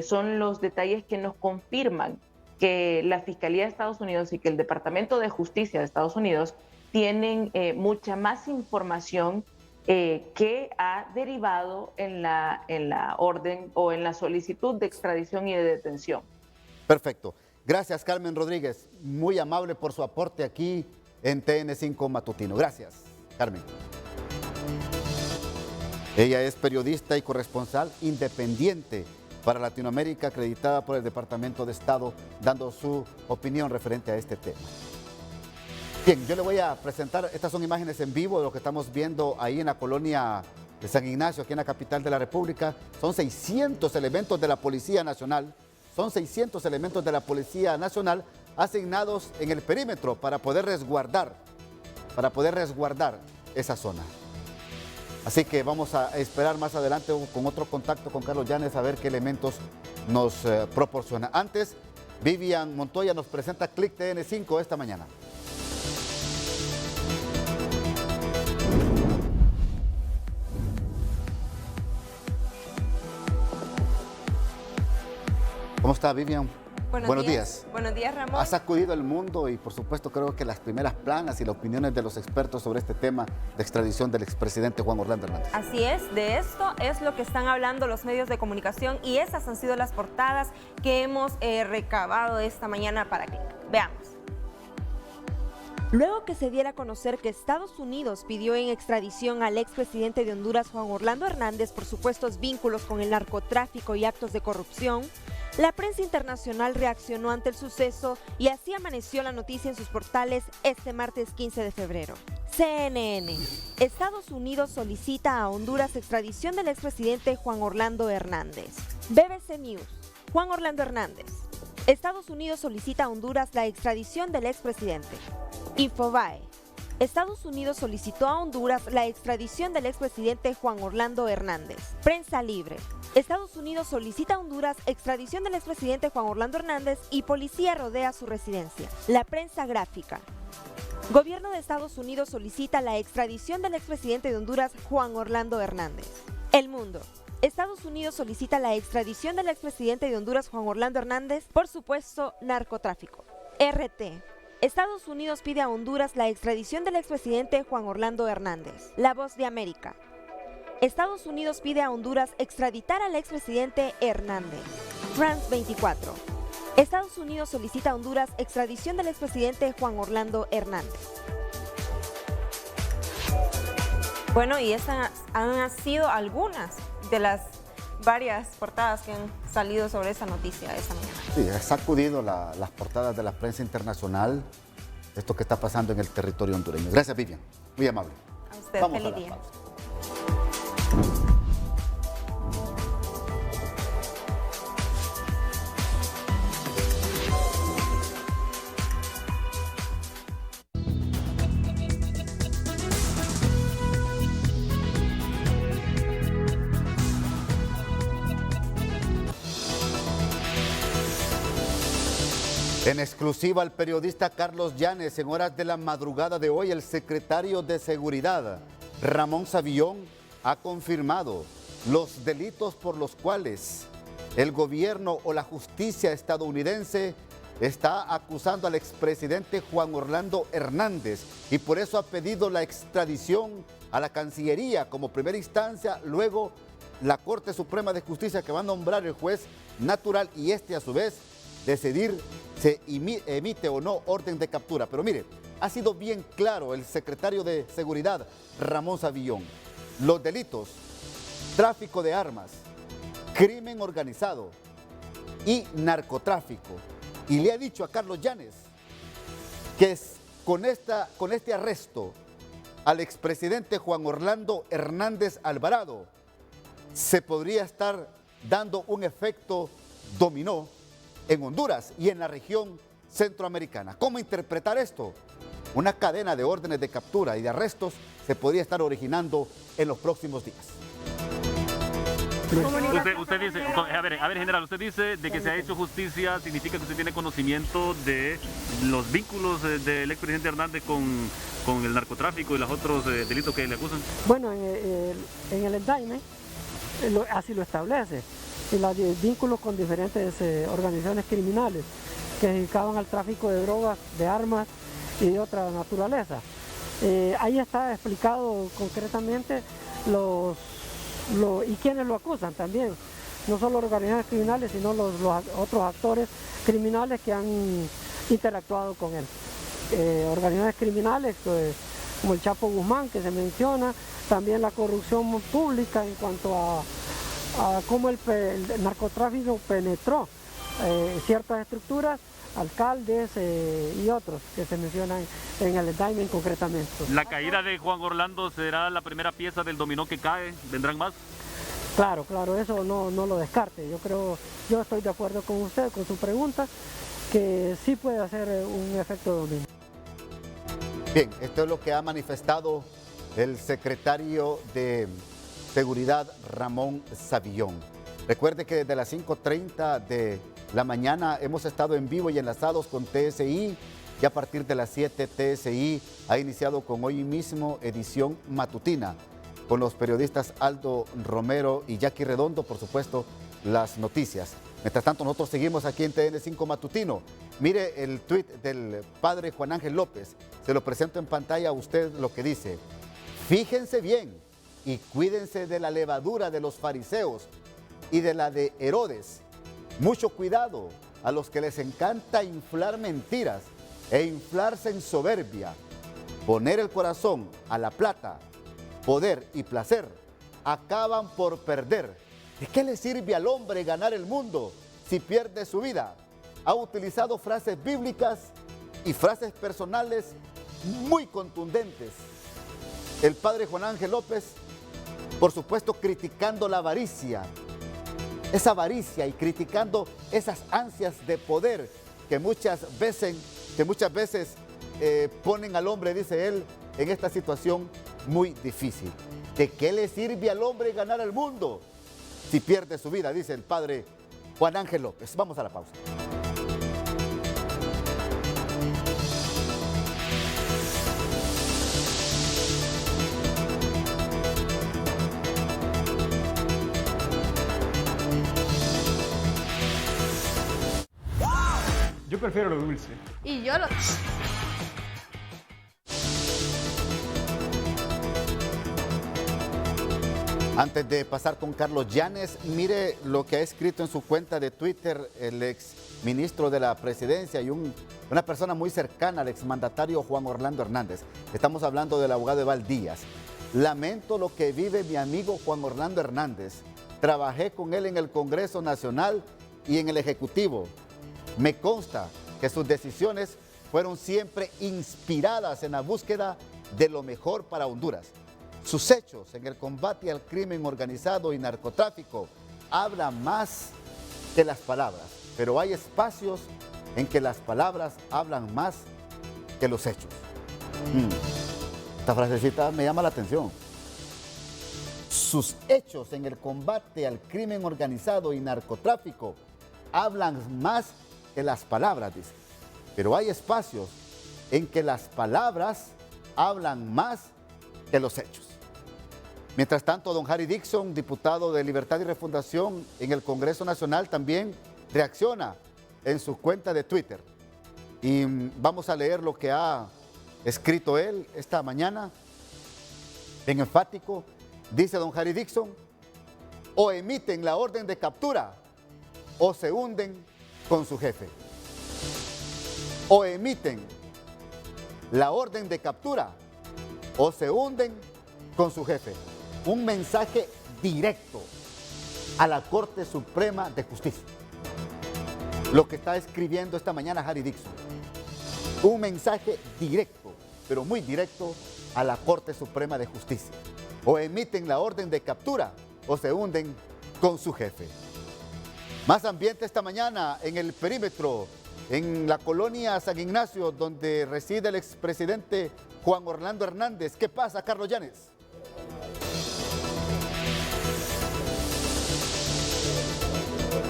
son los detalles que nos confirman que la Fiscalía de Estados Unidos y que el Departamento de Justicia de Estados Unidos tienen mucha más información que ha derivado en la orden o en la solicitud de extradición y de detención. Perfecto. Gracias, Carmen Rodríguez. Muy amable por su aporte aquí en TN5 Matutino. Gracias, Carmen. Ella es periodista y corresponsal independiente para Latinoamérica, acreditada por el Departamento de Estado, dando su opinión referente a este tema. Bien, yo le voy a presentar, estas son imágenes en vivo de lo que estamos viendo ahí en la colonia de San Ignacio, aquí en la capital de la República. Son 600 elementos de la Policía Nacional, asignados en el perímetro para poder resguardar esa zona. Así que vamos a esperar más adelante con otro contacto con Carlos Llanes a ver qué elementos nos proporciona. Antes, Vivian Montoya nos presenta Click TN5 esta mañana. ¿Cómo está, Vivian? Buenos días. Buenos días, Ramón. Ha sacudido el mundo y, por supuesto, creo que las primeras planas y las opiniones de los expertos sobre este tema de extradición del expresidente Juan Orlando Hernández. Así es, de esto es lo que están hablando los medios de comunicación y esas han sido las portadas que hemos recabado esta mañana para Click. Veamos. Luego que se diera a conocer que Estados Unidos pidió en extradición al expresidente de Honduras, Juan Orlando Hernández, por supuestos vínculos con el narcotráfico y actos de corrupción, la prensa internacional reaccionó ante el suceso y así amaneció la noticia en sus portales este martes 15 de febrero. CNN. Estados Unidos solicita a Honduras extradición del expresidente Juan Orlando Hernández. BBC News. Juan Orlando Hernández. Estados Unidos solicita a Honduras la extradición del expresidente. Infobae. Estados Unidos solicitó a Honduras la extradición del expresidente Juan Orlando Hernández. Prensa Libre. Estados Unidos solicita a Honduras extradición del expresidente Juan Orlando Hernández y policía rodea su residencia. La Prensa Gráfica. Gobierno de Estados Unidos solicita la extradición del expresidente de Honduras Juan Orlando Hernández. El Mundo. Estados Unidos solicita la extradición del expresidente de Honduras Juan Orlando Hernández por supuesto narcotráfico. RT. Estados Unidos pide a Honduras la extradición del expresidente Juan Orlando Hernández. La Voz de América. Estados Unidos pide a Honduras extraditar al expresidente Hernández. France 24. Estados Unidos solicita a Honduras extradición del expresidente Juan Orlando Hernández. Bueno, y esas han sido algunas de las varias portadas que han salido sobre esa noticia esta mañana. Sí, ha sacudido las portadas de la prensa internacional, esto que está pasando en el territorio hondureño. Gracias, Vivian. Muy amable. A usted, Vamos feliz a la día. pausa. En exclusiva al periodista Carlos Llanes, en horas de la madrugada de hoy, el secretario de Seguridad, Ramón Savillón, ha confirmado los delitos por los cuales el gobierno o la justicia estadounidense está acusando al expresidente Juan Orlando Hernández y por eso ha pedido la extradición a la Cancillería como primera instancia, luego la Corte Suprema de Justicia que va a nombrar el juez natural y a su vez decidir se emite o no orden de captura. Pero mire, ha sido bien claro el secretario de Seguridad, Ramón Savillón. Los delitos, tráfico de armas, crimen organizado y narcotráfico. Y le ha dicho a Carlos Llanes que con este arresto al expresidente Juan Orlando Hernández Alvarado se podría estar dando un efecto dominó en Honduras y en la región centroamericana. ¿Cómo interpretar esto? Una cadena de órdenes de captura y de arrestos se podría estar originando en los próximos días. Usted dice, a ver, general, usted dice de que se ha hecho justicia, significa que usted tiene conocimiento de los vínculos del expresidente Hernández con el narcotráfico y los otros delitos que le acusan. Bueno, en el indictment así lo establece. Vínculos con diferentes organizaciones criminales. que se dedicaban al tráfico de drogas, de armas y de otra naturaleza. Ahí está explicado concretamente y quienes lo acusan también, no solo organizaciones criminales, sino los otros actores criminales que han interactuado con él. Organizaciones criminales como el Chapo Guzmán, que se menciona, también la corrupción pública en cuanto a cómo el narcotráfico penetró ciertas estructuras, alcaldes y otros que se mencionan en el indictment concretamente. ¿La caída de Juan Orlando será la primera pieza del dominó que cae? ¿Vendrán más? Claro, eso no lo descarte. Yo estoy de acuerdo con usted, con su pregunta, que sí puede hacer un efecto dominó. Bien, esto es lo que ha manifestado el secretario de Seguridad, Ramón Savillón. Recuerde que desde las 5:30 de la mañana hemos estado en vivo y enlazados con TSI, y a partir de las 7 TSI ha iniciado con hoy mismo edición matutina, con los periodistas Aldo Romero y Jackie Redondo, por supuesto, las noticias. Mientras tanto, nosotros seguimos aquí en TN5 Matutino. Mire el tuit del padre Juan Ángel López, se lo presento en pantalla a usted lo que dice: fíjense bien y cuídense de la levadura de los fariseos y de la de Herodes. Mucho cuidado a los que les encanta inflar mentiras e inflarse en soberbia. Poner el corazón a la plata, poder y placer acaban por perder. ¿De qué le sirve al hombre ganar el mundo si pierde su vida? Ha utilizado frases bíblicas y frases personales muy contundentes. El padre Juan Ángel López, por supuesto, criticando la avaricia, esa avaricia, y criticando esas ansias de poder que muchas veces ponen al hombre, dice él, en esta situación muy difícil. ¿De qué le sirve al hombre ganar el mundo si pierde su vida? Dice el padre Juan Ángel López. Vamos a la pausa. Yo prefiero lo dulce. Y yo lo... Antes de pasar con Carlos Llanes, mire lo que ha escrito en su cuenta de Twitter el ex ministro de la Presidencia y una persona muy cercana al exmandatario Juan Orlando Hernández. Estamos hablando del abogado Eval Díaz. Lamento lo que vive mi amigo Juan Orlando Hernández. Trabajé con él en el Congreso Nacional y en el Ejecutivo. Me consta que sus decisiones fueron siempre inspiradas en la búsqueda de lo mejor para Honduras. Sus hechos en el combate al crimen organizado y narcotráfico hablan más que las palabras, pero hay espacios en que las palabras hablan más que los hechos. Esta frasecita me llama la atención. Sus hechos en el combate al crimen organizado y narcotráfico hablan más que las palabras, dice. Pero hay espacios en que las palabras hablan más que los hechos. Mientras tanto, don Harry Dixon, diputado de Libertad y Refundación en el Congreso Nacional, también reacciona en su cuenta de Twitter. Y vamos a leer lo que ha escrito él esta mañana. En enfático, dice don Harry Dixon: o emiten la orden de captura o se hunden con su jefe. O emiten la orden de captura o se hunden con su jefe. Un mensaje directo a la Corte Suprema de Justicia. Lo que está escribiendo esta mañana Harry Dixon. Un mensaje directo, pero muy directo, a la Corte Suprema de Justicia. O emiten la orden de captura o se hunden con su jefe. Más ambiente esta mañana en el perímetro, en la colonia San Ignacio, donde reside el expresidente Juan Orlando Hernández. ¿Qué pasa, Carlos Llanes?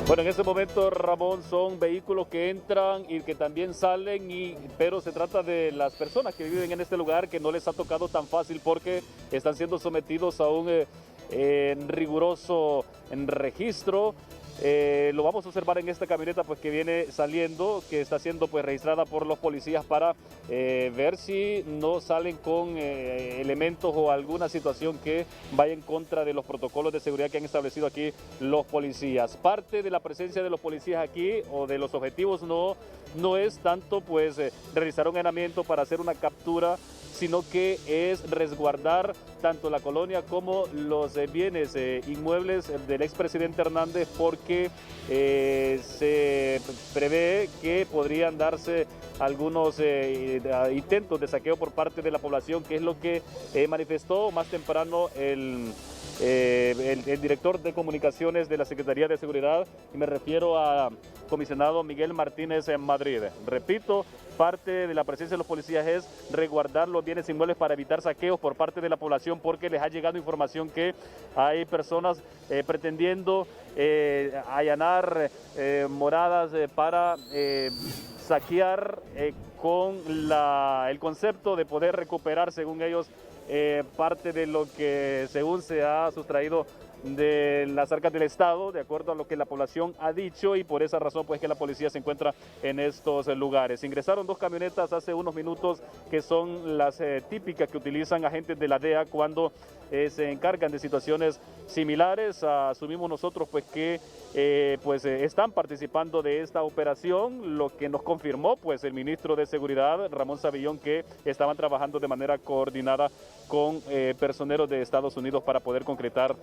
Bueno, en este momento, Ramón, son vehículos que entran y que también salen, pero se trata de las personas que viven en este lugar, que no les ha tocado tan fácil porque están siendo sometidos a un riguroso registro. lo vamos a observar en esta camioneta pues que viene saliendo, que está siendo pues registrada por los policías para ver si no salen con elementos o alguna situación que vaya en contra de los protocolos de seguridad que han establecido aquí los policías. Parte de la presencia de los policías aquí o de los objetivos no es tanto pues realizar un allanamiento para hacer una captura, sino que es resguardar tanto la colonia como los bienes inmuebles del expresidente Hernández, porque se prevé que podrían darse algunos intentos de saqueo por parte de la población, que es lo que manifestó más temprano el director de comunicaciones de la Secretaría de Seguridad, y me refiero a comisionado Miguel Martínez en Madrid. Repito, parte de la presencia de los policías es resguardar los bienes inmuebles para evitar saqueos por parte de la población, porque les ha llegado información que hay personas pretendiendo allanar moradas para saquear con el concepto de poder recuperar, según ellos, parte de lo que según se ha sustraído de las arcas del Estado, de acuerdo a lo que la población ha dicho, y por esa razón pues que la policía se encuentra en estos lugares. Ingresaron 2 camionetas hace unos minutos, que son las típicas que utilizan agentes de la DEA cuando se encargan de situaciones similares. Asumimos nosotros pues que están participando de esta operación, lo que nos confirmó pues el ministro de Seguridad, Ramón Savillón, que estaban trabajando de manera coordinada con personeros de Estados Unidos para poder concretar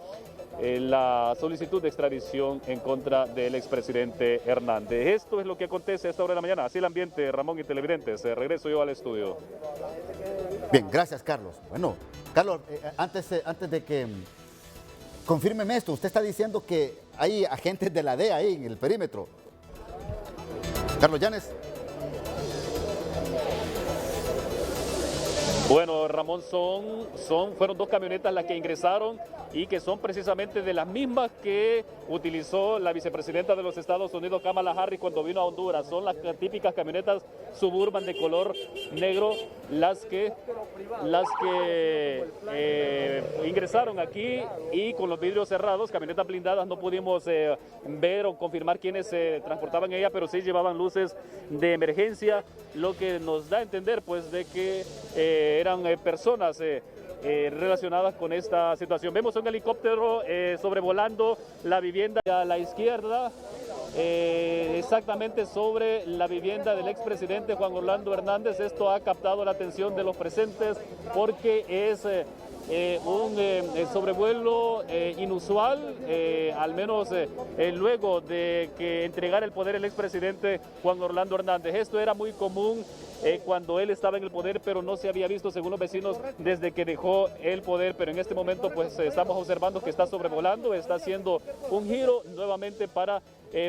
la solicitud de extradición en contra del expresidente Hernández. Esto es lo que acontece a esta hora de la mañana. Así el ambiente, Ramón y televidentes. Regreso yo al estudio. Bien, gracias, Carlos. Bueno, Carlos, antes de que confírmeme esto, usted está diciendo que hay agentes de la DEA ahí en el perímetro. Carlos Llanes. Bueno, Ramón, fueron 2 camionetas las que ingresaron y que son precisamente de las mismas que utilizó la vicepresidenta de los Estados Unidos, Kamala Harris, cuando vino a Honduras. Son las típicas camionetas Suburban de color negro, las que ingresaron aquí, y con los vidrios cerrados, camionetas blindadas. No pudimos ver o confirmar quiénes se transportaban en ella, pero sí llevaban luces de emergencia, lo que nos da a entender pues de que eran personas relacionadas con esta situación. Vemos un helicóptero sobrevolando la vivienda a la izquierda, exactamente sobre la vivienda del expresidente Juan Orlando Hernández. Esto ha captado la atención de los presentes porque es un sobrevuelo inusual, al menos luego de que entregara el poder el expresidente Juan Orlando Hernández. Esto era muy común cuando él estaba en el poder, pero no se había visto, según los vecinos, desde que dejó el poder. Pero en este momento pues estamos observando que está sobrevolando, está haciendo un giro nuevamente para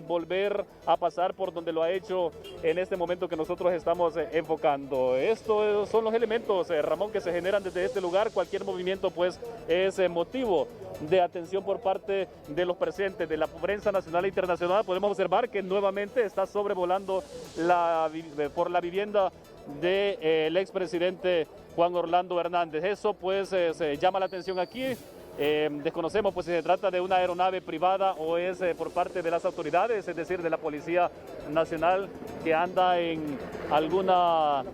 volver a pasar por donde lo ha hecho en este momento que nosotros estamos enfocando. Estos son los elementos, Ramón, que se generan desde este lugar. Cualquier movimiento pues es motivo de atención por parte de los presentes, de la prensa nacional e internacional. Podemos observar que nuevamente está sobrevolando por la vivienda del expresidente Juan Orlando Hernández. Eso pues se llama la atención aquí. Desconocemos pues si se trata de una aeronave privada o es por parte de las autoridades, es decir, de la Policía Nacional, que anda en alguna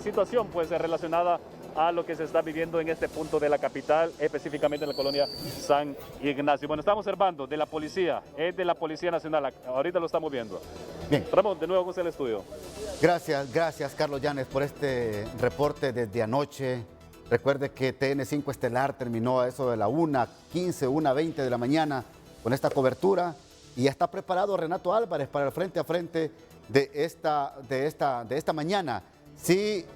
situación pues relacionada a lo que se está viviendo en este punto de la capital, específicamente en la colonia San Ignacio. Bueno, estamos observando de la policía, es de la Policía Nacional, ahorita lo estamos viendo. Bien. Ramón, de nuevo con el estudio. Gracias Carlos Llanes por este reporte desde anoche. Recuerde que TN5 Estelar terminó a eso de la 1:15, 1:20 de la mañana con esta cobertura, y ya está preparado Renato Álvarez para el frente a frente de esta mañana. Sí,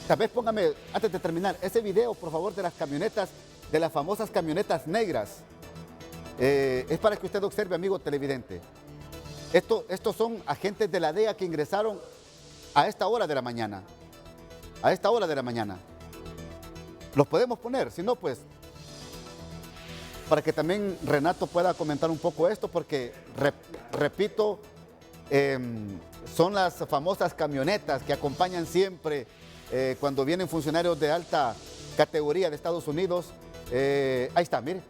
tal vez póngame, antes de terminar, ese video, por favor, de las camionetas, de las famosas camionetas negras. Es para que usted observe, amigo televidente. Estos son agentes de la DEA que ingresaron a esta hora de la mañana. A esta hora de la mañana. Los podemos poner, si no, pues, para que también Renato pueda comentar un poco esto, porque, repito, son las famosas camionetas que acompañan siempre cuando vienen funcionarios de alta categoría de Estados Unidos. Ahí está, mire.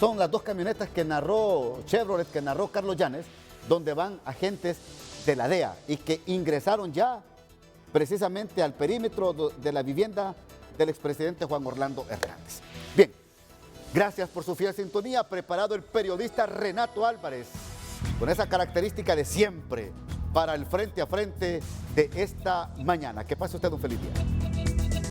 son las 2 camionetas que narró Chevrolet, que narró Carlos Llanes, donde van agentes de la DEA y que ingresaron ya precisamente al perímetro de la vivienda del expresidente Juan Orlando Hernández. Bien, gracias por su fiel sintonía. Preparado el periodista Renato Álvarez, con esa característica de siempre, para el frente a frente de esta mañana. Que pase usted un feliz día.